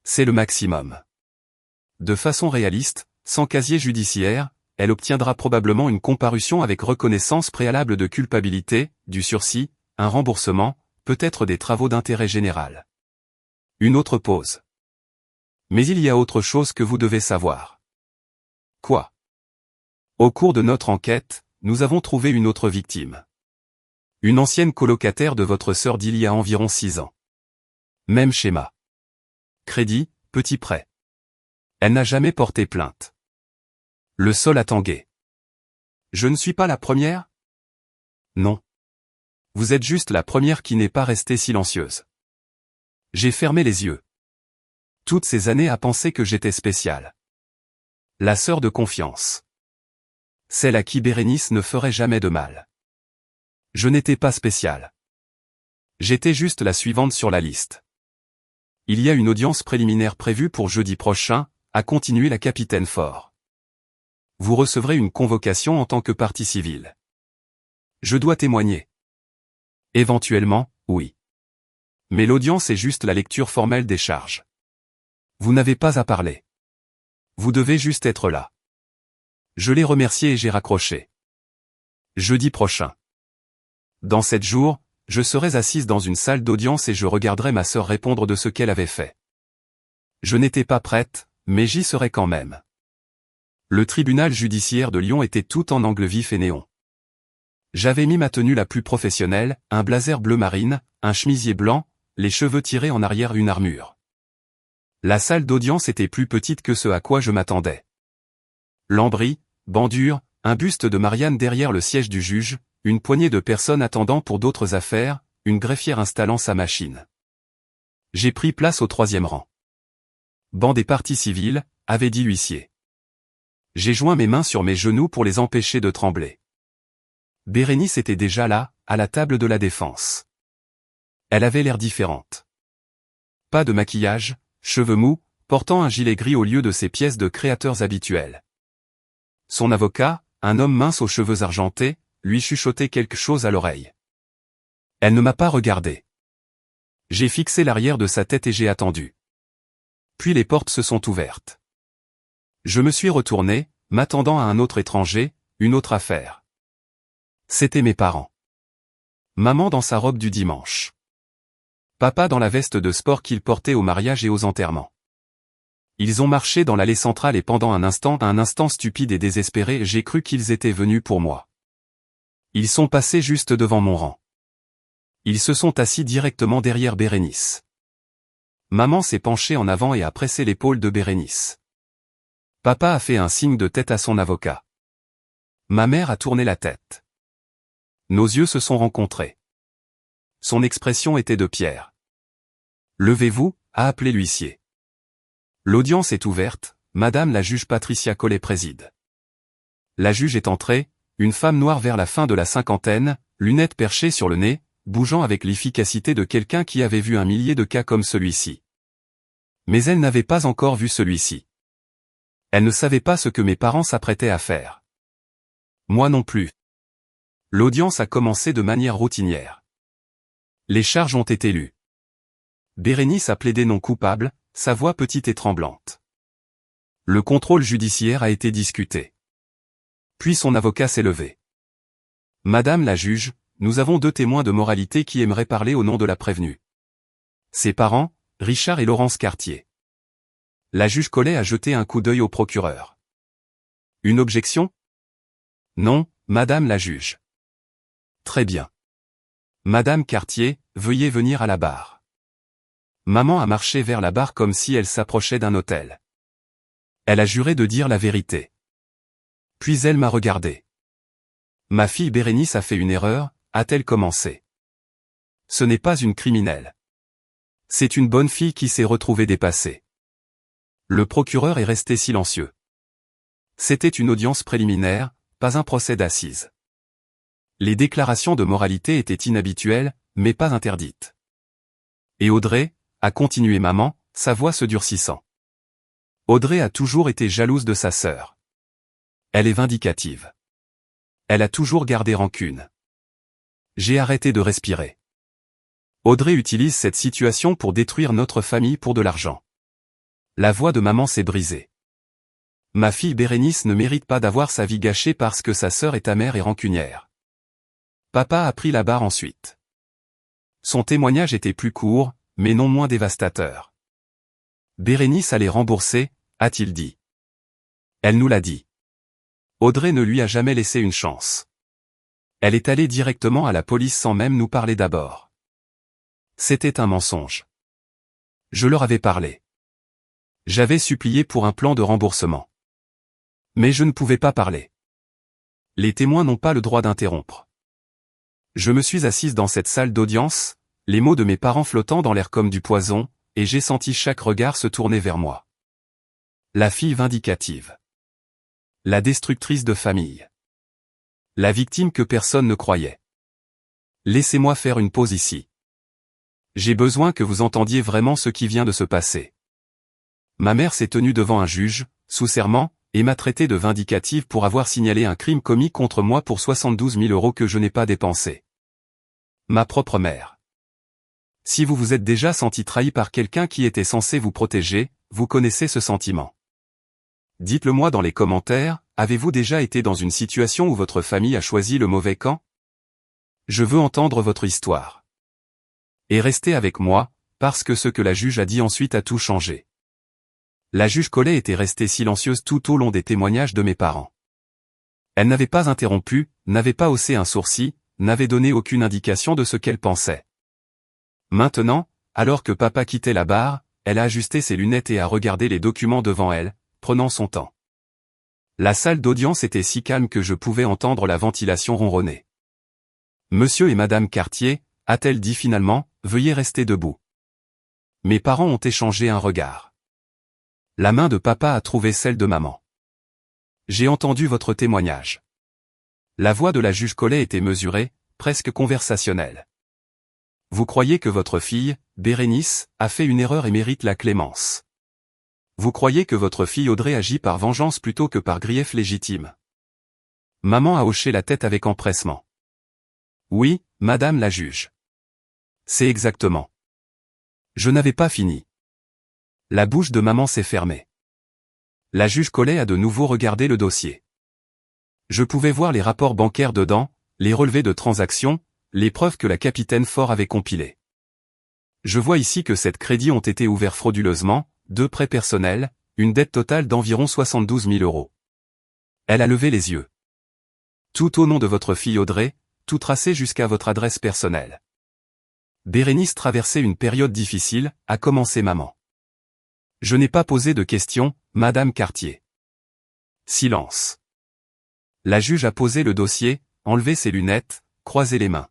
C'est le maximum. De façon réaliste, sans casier judiciaire, elle obtiendra probablement une comparution avec reconnaissance préalable de culpabilité, du sursis, un remboursement, peut-être des travaux d'intérêt général. Une autre pause. Mais il y a autre chose que vous devez savoir. Quoi? Au cours de notre enquête, nous avons trouvé une autre victime. Une ancienne colocataire de votre sœur d'il y a environ 6 ans. Même schéma. Crédit, petit prêt. Elle n'a jamais porté plainte. Le sol a tangué. Je ne suis pas la première? Non. Vous êtes juste la première qui n'est pas restée silencieuse. J'ai fermé les yeux. Toutes ces années à penser que j'étais spéciale. La sœur de confiance. Celle à qui Bérénice ne ferait jamais de mal. Je n'étais pas spéciale. J'étais juste la suivante sur la liste. Il y a une audience préliminaire prévue pour jeudi prochain, a continué la capitaine Fort. Vous recevrez une convocation en tant que partie civile. Je dois témoigner. Éventuellement, oui. Mais l'audience est juste la lecture formelle des charges. Vous n'avez pas à parler. Vous devez juste être là. Je l'ai remercié et j'ai raccroché. Jeudi prochain. Dans 7 jours, je serai assise dans une salle d'audience et je regarderai ma sœur répondre de ce qu'elle avait fait. Je n'étais pas prête, mais j'y serai quand même. Le tribunal judiciaire de Lyon était tout en angle vif et néon. J'avais mis ma tenue la plus professionnelle, un blazer bleu marine, un chemisier blanc, les cheveux tirés en arrière, une armure. La salle d'audience était plus petite que ce à quoi je m'attendais. Lambris, bandure, un buste de Marianne derrière le siège du juge, une poignée de personnes attendant pour d'autres affaires, une greffière installant sa machine. J'ai pris place au 3e rang. Banc des parties civiles, avait dit l'huissier. J'ai joint mes mains sur mes genoux pour les empêcher de trembler. Bérénice était déjà là, à la table de la défense. Elle avait l'air différente. Pas de maquillage, cheveux mous, portant un gilet gris au lieu de ses pièces de créateurs habituelles. Son avocat, un homme mince aux cheveux argentés, lui chuchotait quelque chose à l'oreille. Elle ne m'a pas regardé. J'ai fixé l'arrière de sa tête et j'ai attendu. Puis les portes se sont ouvertes. Je me suis retourné, m'attendant à un autre étranger, une autre affaire. C'étaient mes parents. Maman dans sa robe du dimanche. Papa dans la veste de sport qu'il portait au mariage et aux enterrements. Ils ont marché dans l'allée centrale et pendant un instant stupide et désespéré, j'ai cru qu'ils étaient venus pour moi. Ils sont passés juste devant mon rang. Ils se sont assis directement derrière Bérénice. Maman s'est penchée en avant et a pressé l'épaule de Bérénice. Papa a fait un signe de tête à son avocat. Ma mère a tourné la tête. Nos yeux se sont rencontrés. Son expression était de pierre. Levez-vous, a appelé l'huissier. L'audience est ouverte, Madame la juge Patricia Collet préside. La juge est entrée, une femme noire vers la fin de la cinquantaine, lunettes perchées sur le nez, bougeant avec l'efficacité de quelqu'un qui avait vu un millier de cas comme celui-ci. Mais elle n'avait pas encore vu celui-ci. Elle ne savait pas ce que mes parents s'apprêtaient à faire. Moi non plus. L'audience a commencé de manière routinière. Les charges ont été lues. Bérénice a plaidé non coupable, sa voix petite et tremblante. Le contrôle judiciaire a été discuté. Puis son avocat s'est levé. Madame la juge, nous avons 2 témoins de moralité qui aimeraient parler au nom de la prévenue. Ses parents, Richard et Laurence Cartier. La juge Collet a jeté un coup d'œil au procureur. Une objection? Non, Madame la juge. Très bien. Madame Cartier, veuillez venir à la barre. Maman a marché vers la barre comme si elle s'approchait d'un autel. Elle a juré de dire la vérité. Puis elle m'a regardé. Ma fille Bérénice a fait une erreur, a-t-elle commencé. Ce n'est pas une criminelle. C'est une bonne fille qui s'est retrouvée dépassée. Le procureur est resté silencieux. C'était une audience préliminaire, pas un procès d'assises. Les déclarations de moralité étaient inhabituelles, mais pas interdites. Et Audrey, a continué maman, sa voix se durcissant. Audrey a toujours été jalouse de sa sœur. Elle est vindicative. Elle a toujours gardé rancune. J'ai arrêté de respirer. Audrey utilise cette situation pour détruire notre famille pour de l'argent. La voix de maman s'est brisée. Ma fille Bérénice ne mérite pas d'avoir sa vie gâchée parce que sa sœur est amère et rancunière. Papa a pris la barre ensuite. Son témoignage était plus court, mais non moins dévastateur. Bérénice allait rembourser, a-t-il dit. Elle nous l'a dit. Audrey ne lui a jamais laissé une chance. Elle est allée directement à la police sans même nous parler d'abord. C'était un mensonge. Je leur avais parlé. J'avais supplié pour un plan de remboursement. Mais je ne pouvais pas parler. Les témoins n'ont pas le droit d'interrompre. Je me suis assise dans cette salle d'audience, les mots de mes parents flottant dans l'air comme du poison, et j'ai senti chaque regard se tourner vers moi. La fille vindicative. La destructrice de famille. La victime que personne ne croyait. Laissez-moi faire une pause ici. J'ai besoin que vous entendiez vraiment ce qui vient de se passer. Ma mère s'est tenue devant un juge, sous serment, et m'a traité de vindicative pour avoir signalé un crime commis contre moi pour 72 000 € que je n'ai pas dépensé. Ma propre mère. Si vous vous êtes déjà senti trahi par quelqu'un qui était censé vous protéger, vous connaissez ce sentiment. Dites-le moi dans les commentaires, avez-vous déjà été dans une situation où votre famille a choisi le mauvais camp? Je veux entendre votre histoire. Et restez avec moi, parce que ce que la juge a dit ensuite a tout changé. La juge Collet était restée silencieuse tout au long des témoignages de mes parents. Elle n'avait pas interrompu, n'avait pas haussé un sourcil, n'avait donné aucune indication de ce qu'elle pensait. Maintenant, alors que papa quittait la barre, elle a ajusté ses lunettes et a regardé les documents devant elle, prenant son temps. La salle d'audience était si calme que je pouvais entendre la ventilation ronronner. Monsieur et Madame Cartier, a-t-elle dit finalement, veuillez rester debout. Mes parents ont échangé un regard. La main de papa a trouvé celle de maman. J'ai entendu votre témoignage. La voix de la juge Collet était mesurée, presque conversationnelle. Vous croyez que votre fille, Bérénice, a fait une erreur et mérite la clémence. Vous croyez que votre fille Audrey agit par vengeance plutôt que par grief légitime. Maman a hoché la tête avec empressement. Oui, Madame la juge. C'est exactement. Je n'avais pas fini. La bouche de maman s'est fermée. La juge Collet a de nouveau regardé le dossier. Je pouvais voir les rapports bancaires dedans, les relevés de transactions, les preuves que la capitaine Fort avait compilées. Je vois ici que 7 crédits ont été ouverts frauduleusement, 2 prêts personnels, une dette totale d'environ 72 000 €. Elle a levé les yeux. Tout au nom de votre fille Audrey, tout tracé jusqu'à votre adresse personnelle. Bérénice traversait une période difficile, a commencé maman. Je n'ai pas posé de questions, Madame Cartier. Silence. La juge a posé le dossier, enlevé ses lunettes, croisé les mains.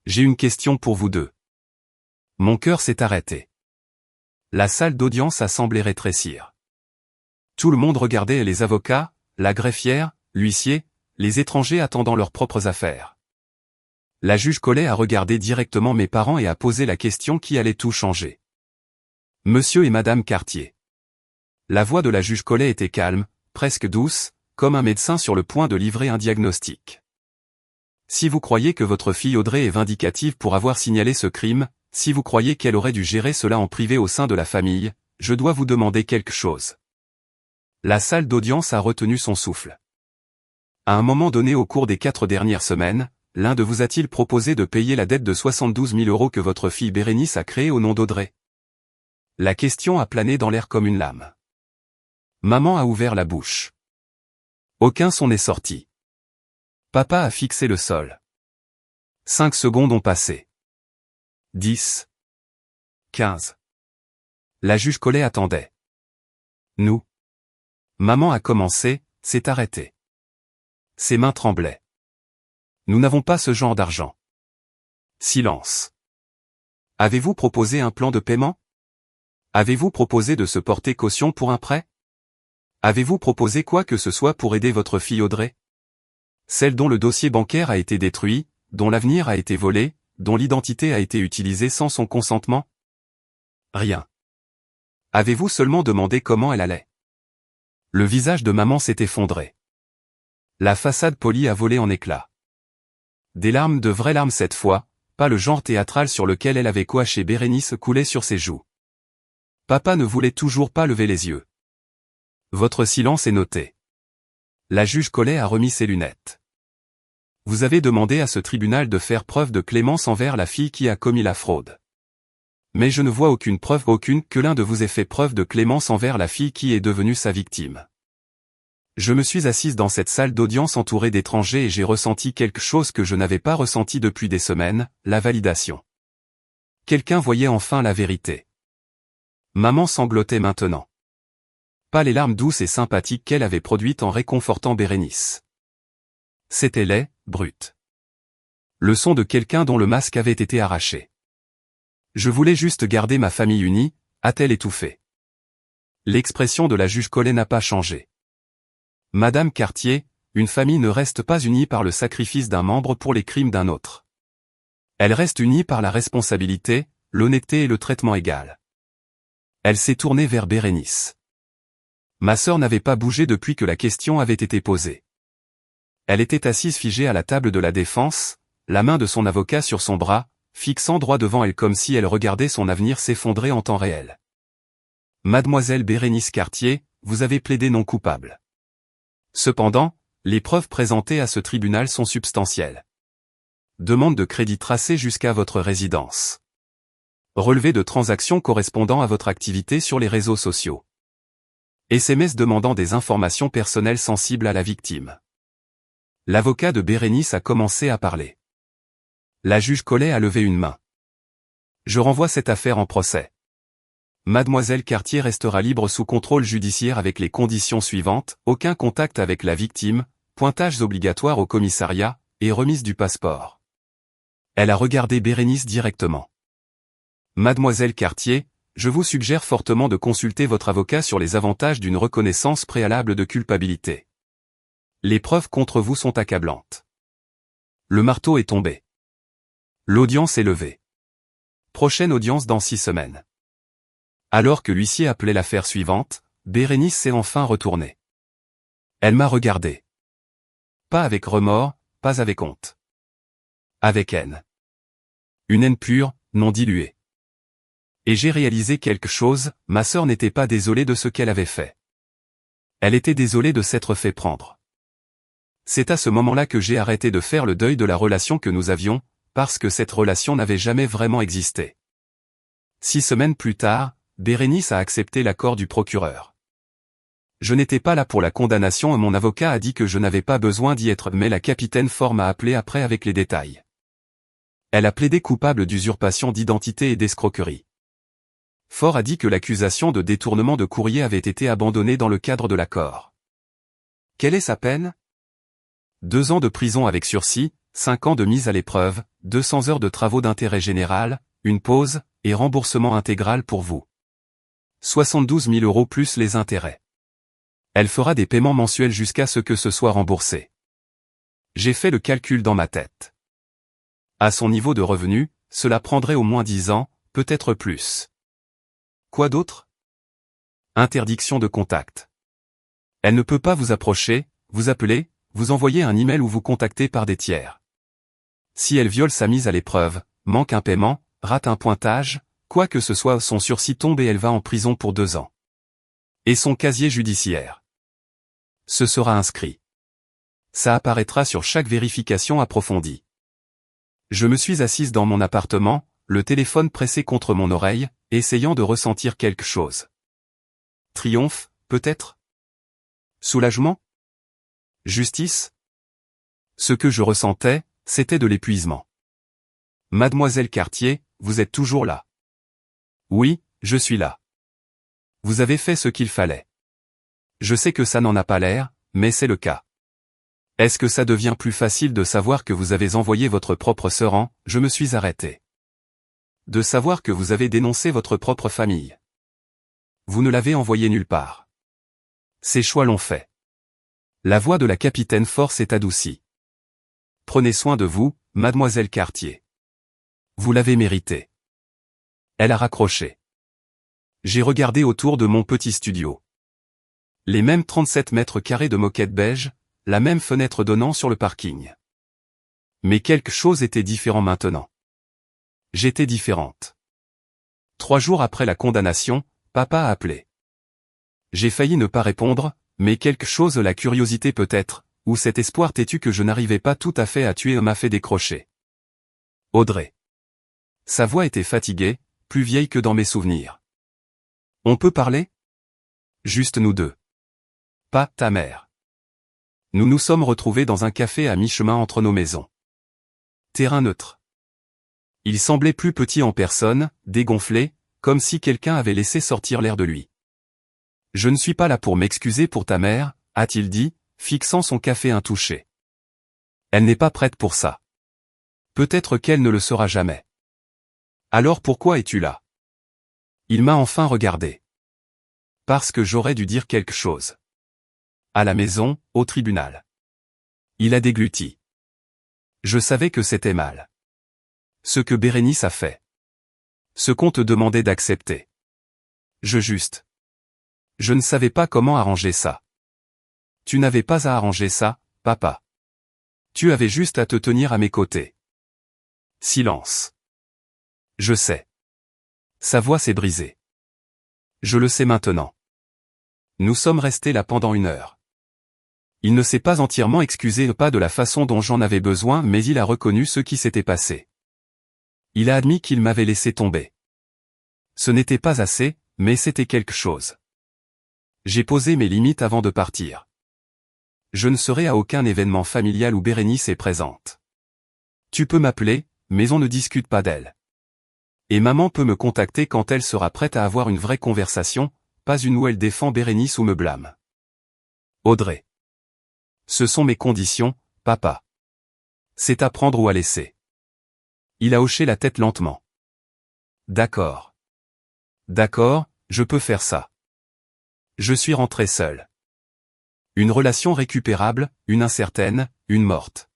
J'ai une question pour vous deux. Mon cœur s'est arrêté. La salle d'audience a semblé rétrécir. Tout le monde regardait les avocats, la greffière, l'huissier, les étrangers attendant leurs propres affaires. La juge Collet a regardé directement mes parents et a posé la question qui allait tout changer. Monsieur et Madame Cartier. La voix de la juge Collet était calme, presque douce, comme un médecin sur le point de livrer un diagnostic. Si vous croyez que votre fille Audrey est vindicative pour avoir signalé ce crime, si vous croyez qu'elle aurait dû gérer cela en privé au sein de la famille, je dois vous demander quelque chose. La salle d'audience a retenu son souffle. À un moment donné au cours des 4 dernières semaines, l'un de vous a-t-il proposé de payer la dette de 72 000 € que votre fille Bérénice a créée au nom d'Audrey? La question a plané dans l'air comme une lame. Maman a ouvert la bouche. Aucun son n'est sorti. Papa a fixé le sol. 5 secondes ont passé. 10. 15. La juge Collet attendait. Nous. Maman a commencé, s'est arrêtée. Ses mains tremblaient. Nous n'avons pas ce genre d'argent. Silence. Avez-vous proposé un plan de paiement? Avez-vous proposé de se porter caution pour un prêt? Avez-vous proposé quoi que ce soit pour aider votre fille Audrey? Celle dont le dossier bancaire a été détruit, dont l'avenir a été volé, dont l'identité a été utilisée sans son consentement? Rien. Avez-vous seulement demandé comment elle allait? Le visage de maman s'est effondré. La façade polie a volé en éclats. Des larmes de vraies larmes cette fois, pas le genre théâtral sur lequel elle avait coaché Bérénice coulait sur ses joues. Papa ne voulait toujours pas lever les yeux. Votre silence est noté. La juge Collet a remis ses lunettes. Vous avez demandé à ce tribunal de faire preuve de clémence envers la fille qui a commis la fraude. Mais je ne vois aucune preuve, aucune, que l'un de vous ait fait preuve de clémence envers la fille qui est devenue sa victime. Je me suis assise dans cette salle d'audience entourée d'étrangers et j'ai ressenti quelque chose que je n'avais pas ressenti depuis des semaines, la validation. Quelqu'un voyait enfin la vérité. Maman sanglotait maintenant. Pas les larmes douces et sympathiques qu'elle avait produites en réconfortant Bérénice. C'était laid, brut. Le son de quelqu'un dont le masque avait été arraché. Je voulais juste garder ma famille unie, a-t-elle étouffé. L'expression de la juge Collet n'a pas changé. Madame Cartier, une famille ne reste pas unie par le sacrifice d'un membre pour les crimes d'un autre. Elle reste unie par la responsabilité, l'honnêteté et le traitement égal. Elle s'est tournée vers Bérénice. Ma sœur n'avait pas bougé depuis que la question avait été posée. Elle était assise figée à la table de la défense, la main de son avocat sur son bras, fixant droit devant elle comme si elle regardait son avenir s'effondrer en temps réel. Mademoiselle Bérénice Cartier, vous avez plaidé non coupable. Cependant, les preuves présentées à ce tribunal sont substantielles. Demande de crédit tracée jusqu'à votre résidence. Relevé de transactions correspondant à votre activité sur les réseaux sociaux. SMS demandant des informations personnelles sensibles à la victime. L'avocat de Bérénice a commencé à parler. La juge Collet a levé une main. Je renvoie cette affaire en procès. Mademoiselle Cartier restera libre sous contrôle judiciaire avec les conditions suivantes, aucun contact avec la victime, pointages obligatoires au commissariat, et remise du passeport. Elle a regardé Bérénice directement. Mademoiselle Cartier, je vous suggère fortement de consulter votre avocat sur les avantages d'une reconnaissance préalable de culpabilité. Les preuves contre vous sont accablantes. Le marteau est tombé. L'audience est levée. Prochaine audience dans 6 semaines. Alors que l'huissier appelait l'affaire suivante, Bérénice s'est enfin retournée. Elle m'a regardé. Pas avec remords, pas avec honte. Avec haine. Une haine pure, non diluée. Et j'ai réalisé quelque chose, ma sœur n'était pas désolée de ce qu'elle avait fait. Elle était désolée de s'être fait prendre. C'est à ce moment-là que j'ai arrêté de faire le deuil de la relation que nous avions, parce que cette relation n'avait jamais vraiment existé. 6 semaines plus tard, Bérénice a accepté l'accord du procureur. Je n'étais pas là pour la condamnation et mon avocat a dit que je n'avais pas besoin d'y être, mais la capitaine Ford m'a appelé après avec les détails. Elle a plaidé coupable d'usurpation d'identité et d'escroquerie. Ford a dit que l'accusation de détournement de courrier avait été abandonnée dans le cadre de l'accord. Quelle est sa peine? 2 ans de prison avec sursis, 5 ans de mise à l'épreuve, 200 heures de travaux d'intérêt général, une pause, et remboursement intégral pour vous. 72 000 € plus les intérêts. Elle fera des paiements mensuels jusqu'à ce que ce soit remboursé. J'ai fait le calcul dans ma tête. À son niveau de revenu, cela prendrait au moins 10 ans, peut-être plus. Quoi d'autre? Interdiction de contact. Elle ne peut pas vous approcher, vous appeler, vous envoyer un email ou vous contacter par des tiers. Si elle viole sa mise à l'épreuve, manque un paiement, rate un pointage, quoi que ce soit, son sursis tombe et elle va en prison pour 2 ans. Et son casier judiciaire. Ce sera inscrit. Ça apparaîtra sur chaque vérification approfondie. Je me suis assise dans mon appartement, le téléphone pressé contre mon oreille, essayant de ressentir quelque chose. Triomphe, peut-être? Soulagement? Justice? Ce que je ressentais, c'était de l'épuisement. Mademoiselle Cartier, vous êtes toujours là. Oui, je suis là. Vous avez fait ce qu'il fallait. Je sais que ça n'en a pas l'air, mais c'est le cas. Est-ce que ça devient plus facile de savoir que vous avez envoyé votre propre sœur en, je me suis arrêté. De savoir que vous avez dénoncé votre propre famille. Vous ne l'avez envoyé nulle part. Ses choix l'ont fait. La voix de la capitaine Ford s'est adoucie. Prenez soin de vous, mademoiselle Cartier. Vous l'avez mérité. Elle a raccroché. J'ai regardé autour de mon petit studio. Les mêmes 37 mètres carrés de moquette beige, la même fenêtre donnant sur le parking. Mais quelque chose était différent maintenant. J'étais différente. 3 jours après la condamnation, papa a appelé. J'ai failli ne pas répondre, mais quelque chose, la curiosité peut-être, ou cet espoir têtu que je n'arrivais pas tout à fait à tuer m'a fait décrocher. Audrey. Sa voix était fatiguée, plus vieille que dans mes souvenirs. On peut parler? Juste nous deux. Pas ta mère. Nous nous sommes retrouvés dans un café à mi-chemin entre nos maisons. Terrain neutre. Il semblait plus petit en personne, dégonflé, comme si quelqu'un avait laissé sortir l'air de lui. Je ne suis pas là pour m'excuser pour ta mère, a-t-il dit, fixant son café intouché. Elle n'est pas prête pour ça. Peut-être qu'elle ne le sera jamais. Alors pourquoi es-tu là? Il m'a enfin regardé. Parce que j'aurais dû dire quelque chose. À la maison, au tribunal. Il a dégluti. Je savais que c'était mal. Ce que Bérénice a fait. Ce qu'on te demandait d'accepter. Je ne savais pas comment arranger ça. Tu n'avais pas à arranger ça, papa. Tu avais juste à te tenir à mes côtés. Silence. Je sais. Sa voix s'est brisée. Je le sais maintenant. Nous sommes restés là pendant 1 heure. Il ne s'est pas entièrement excusé, pas de la façon dont j'en avais besoin, mais il a reconnu ce qui s'était passé. Il a admis qu'il m'avait laissé tomber. Ce n'était pas assez, mais c'était quelque chose. J'ai posé mes limites avant de partir. Je ne serai à aucun événement familial où Bérénice est présente. Tu peux m'appeler, mais on ne discute pas d'elle. Et maman peut me contacter quand elle sera prête à avoir une vraie conversation, pas une où elle défend Bérénice ou me blâme. Audrey. Ce sont mes conditions, papa. C'est à prendre ou à laisser. Il a hoché la tête lentement. D'accord. D'accord, je peux faire ça. Je suis rentré seul. Une relation récupérable, une incertaine, une morte.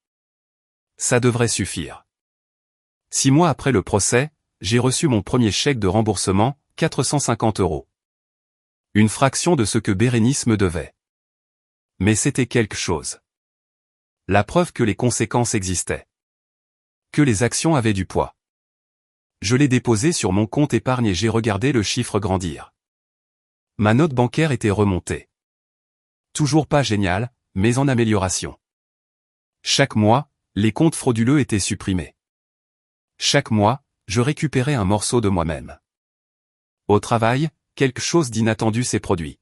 Ça devrait suffire. 6 mois après le procès, j'ai reçu mon premier chèque de remboursement, 450 €. Une fraction de ce que Bérénice me devait. Mais c'était quelque chose. La preuve que les conséquences existaient. Que les actions avaient du poids. Je l'ai déposé sur mon compte épargne et j'ai regardé le chiffre grandir. Ma note bancaire était remontée. Toujours pas génial, mais en amélioration. Chaque mois, les comptes frauduleux étaient supprimés. Chaque mois, je récupérais un morceau de moi-même. Au travail, quelque chose d'inattendu s'est produit.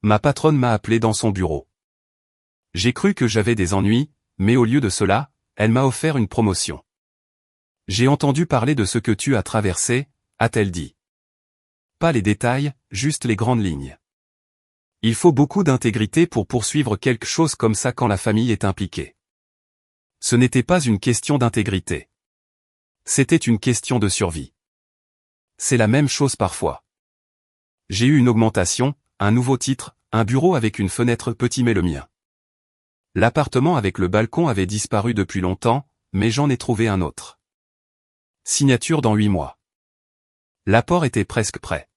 Ma patronne m'a appelé dans son bureau. J'ai cru que j'avais des ennuis, mais au lieu de cela, elle m'a offert une promotion. J'ai entendu parler de ce que tu as traversé, a-t-elle dit. Pas les détails, juste les grandes lignes. Il faut beaucoup d'intégrité pour poursuivre quelque chose comme ça quand la famille est impliquée. Ce n'était pas une question d'intégrité. C'était une question de survie. C'est la même chose parfois. J'ai eu une augmentation, un nouveau titre, un bureau avec une fenêtre petit mais le mien. L'appartement avec le balcon avait disparu depuis longtemps, mais j'en ai trouvé un autre. Signature dans 8 mois. L'apport était presque prêt.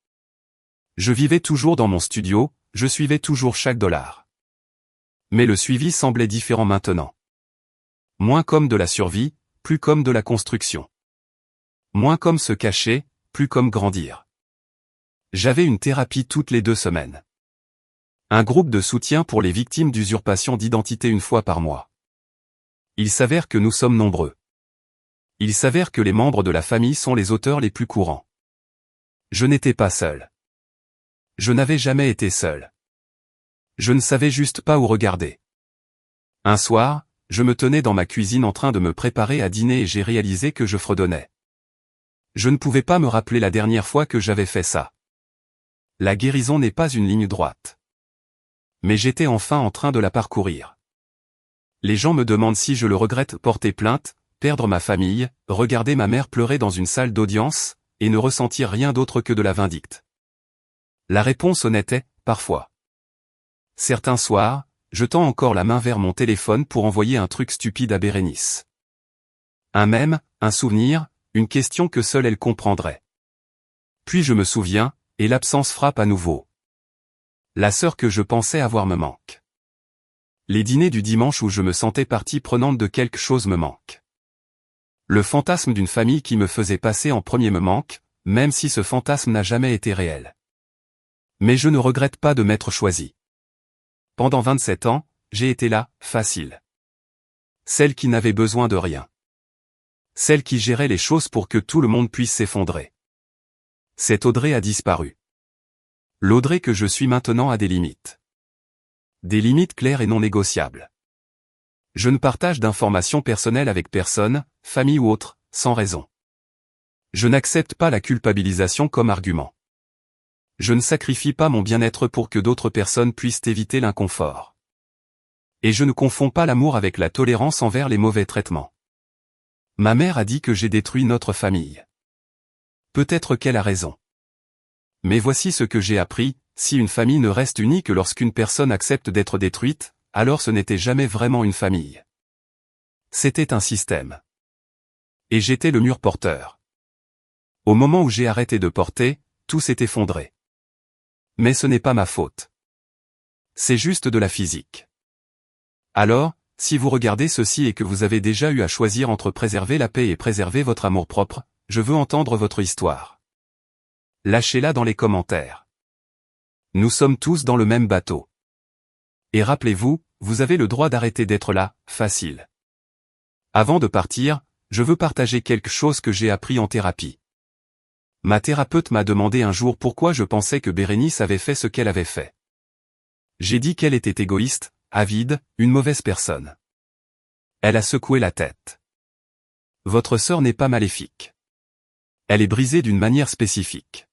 Je vivais toujours dans mon studio, je suivais toujours chaque dollar. Mais le suivi semblait différent maintenant. Moins comme de la survie, plus comme de la construction. Moins comme se cacher, plus comme grandir. J'avais une thérapie toutes les 2 semaines. Un groupe de soutien pour les victimes d'usurpation d'identité une fois par mois. Il s'avère que nous sommes nombreux. Il s'avère que les membres de la famille sont les auteurs les plus courants. Je n'étais pas seul. Je n'avais jamais été seul. Je ne savais juste pas où regarder. Un soir, je me tenais dans ma cuisine en train de me préparer à dîner et j'ai réalisé que je fredonnais. Je ne pouvais pas me rappeler la dernière fois que j'avais fait ça. La guérison n'est pas une ligne droite. Mais j'étais enfin en train de la parcourir. Les gens me demandent si je le regrette porter plainte, perdre ma famille, regarder ma mère pleurer dans une salle d'audience, et ne ressentir rien d'autre que de la vindicte. La réponse honnête est, parfois. Certains soirs, je tends encore la main vers mon téléphone pour envoyer un truc stupide à Bérénice. Un mème, un souvenir, une question que seule elle comprendrait. Puis je me souviens, et l'absence frappe à nouveau. La sœur que je pensais avoir me manque. Les dîners du dimanche où je me sentais partie prenante de quelque chose me manquent. Le fantasme d'une famille qui me faisait passer en premier me manque, même si ce fantasme n'a jamais été réel. Mais je ne regrette pas de m'être choisi. Pendant 27 ans, j'ai été là, facile. Celle qui n'avait besoin de rien. Celle qui gérait les choses pour que tout le monde puisse s'effondrer. Cette Audrey a disparu. L'Audrey que je suis maintenant a des limites. Des limites claires et non négociables. Je ne partage d'informations personnelles avec personne, famille ou autre, sans raison. Je n'accepte pas la culpabilisation comme argument. Je ne sacrifie pas mon bien-être pour que d'autres personnes puissent éviter l'inconfort. Et je ne confonds pas l'amour avec la tolérance envers les mauvais traitements. Ma mère a dit que j'ai détruit notre famille. Peut-être qu'elle a raison. Mais voici ce que j'ai appris, si une famille ne reste unie que lorsqu'une personne accepte d'être détruite, alors ce n'était jamais vraiment une famille. C'était un système. Et j'étais le mur porteur. Au moment où j'ai arrêté de porter, tout s'est effondré. Mais ce n'est pas ma faute. C'est juste de la physique. Alors, si vous regardez ceci et que vous avez déjà eu à choisir entre préserver la paix et préserver votre amour-propre, je veux entendre votre histoire. Lâchez-la dans les commentaires. Nous sommes tous dans le même bateau. Et rappelez-vous, vous avez le droit d'arrêter d'être là, facile. Avant de partir, je veux partager quelque chose que j'ai appris en thérapie. Ma thérapeute m'a demandé un jour pourquoi je pensais que Bérénice avait fait ce qu'elle avait fait. J'ai dit qu'elle était égoïste, avide, une mauvaise personne. Elle a secoué la tête. Votre sœur n'est pas maléfique. Elle est brisée d'une manière spécifique.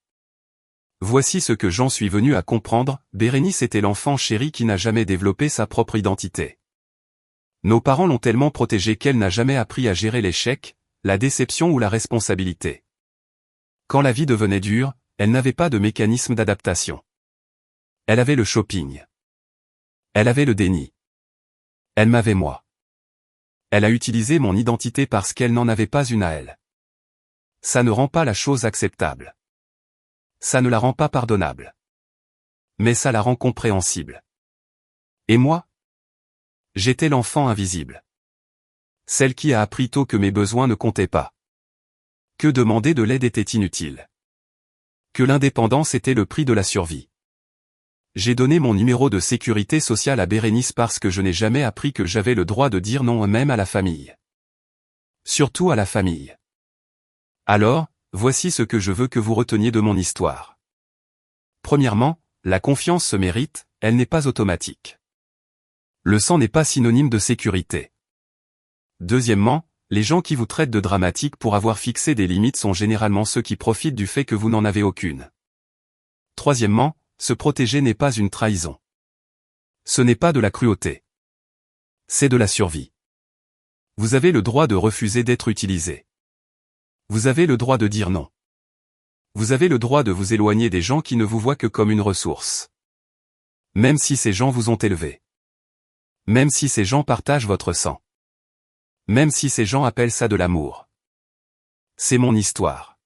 Voici ce que j'en suis venu à comprendre, Bérénice était l'enfant chéri qui n'a jamais développé sa propre identité. Nos parents l'ont tellement protégée qu'elle n'a jamais appris à gérer l'échec, la déception ou la responsabilité. Quand la vie devenait dure, elle n'avait pas de mécanisme d'adaptation. Elle avait le shopping. Elle avait le déni. Elle m'avait moi. Elle a utilisé mon identité parce qu'elle n'en avait pas une à elle. Ça ne rend pas la chose acceptable. Ça ne la rend pas pardonnable. Mais ça la rend compréhensible. Et moi? J'étais l'enfant invisible. Celle qui a appris tôt que mes besoins ne comptaient pas. Que demander de l'aide était inutile. Que l'indépendance était le prix de la survie. J'ai donné mon numéro de sécurité sociale à Bérénice parce que je n'ai jamais appris que j'avais le droit de dire non même à la famille. Surtout à la famille. Alors, voici ce que je veux que vous reteniez de mon histoire. Premièrement, La confiance se mérite, elle n'est pas automatique. Le sang n'est pas synonyme de sécurité. Deuxièmement, les gens qui vous traitent de dramatique pour avoir fixé des limites sont généralement ceux qui profitent du fait que vous n'en avez aucune. Troisièmement, se protéger n'est pas une trahison. Ce n'est pas de la cruauté. C'est de la survie. Vous avez le droit de refuser d'être utilisé. Vous avez le droit de dire non. Vous avez le droit de vous éloigner des gens qui ne vous voient que comme une ressource. Même si ces gens vous ont élevé. Même si ces gens partagent votre sang. Même si ces gens appellent ça de l'amour. C'est mon histoire.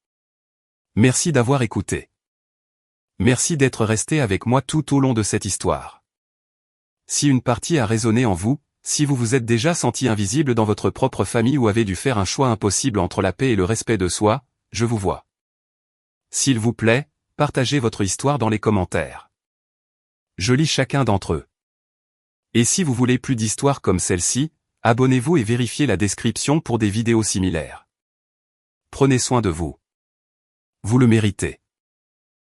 Merci d'avoir écouté. Merci d'être resté avec moi tout au long de cette histoire. Si une partie a résonné en vous, si vous vous êtes déjà senti invisible dans votre propre famille ou avez dû faire un choix impossible entre la paix et le respect de soi, je vous vois. S'il vous plaît, partagez votre histoire dans les commentaires. Je lis chacun d'entre eux. Et si vous voulez plus d'histoires comme celle-ci, abonnez-vous et vérifiez la description pour des vidéos similaires. Prenez soin de vous. Vous le méritez.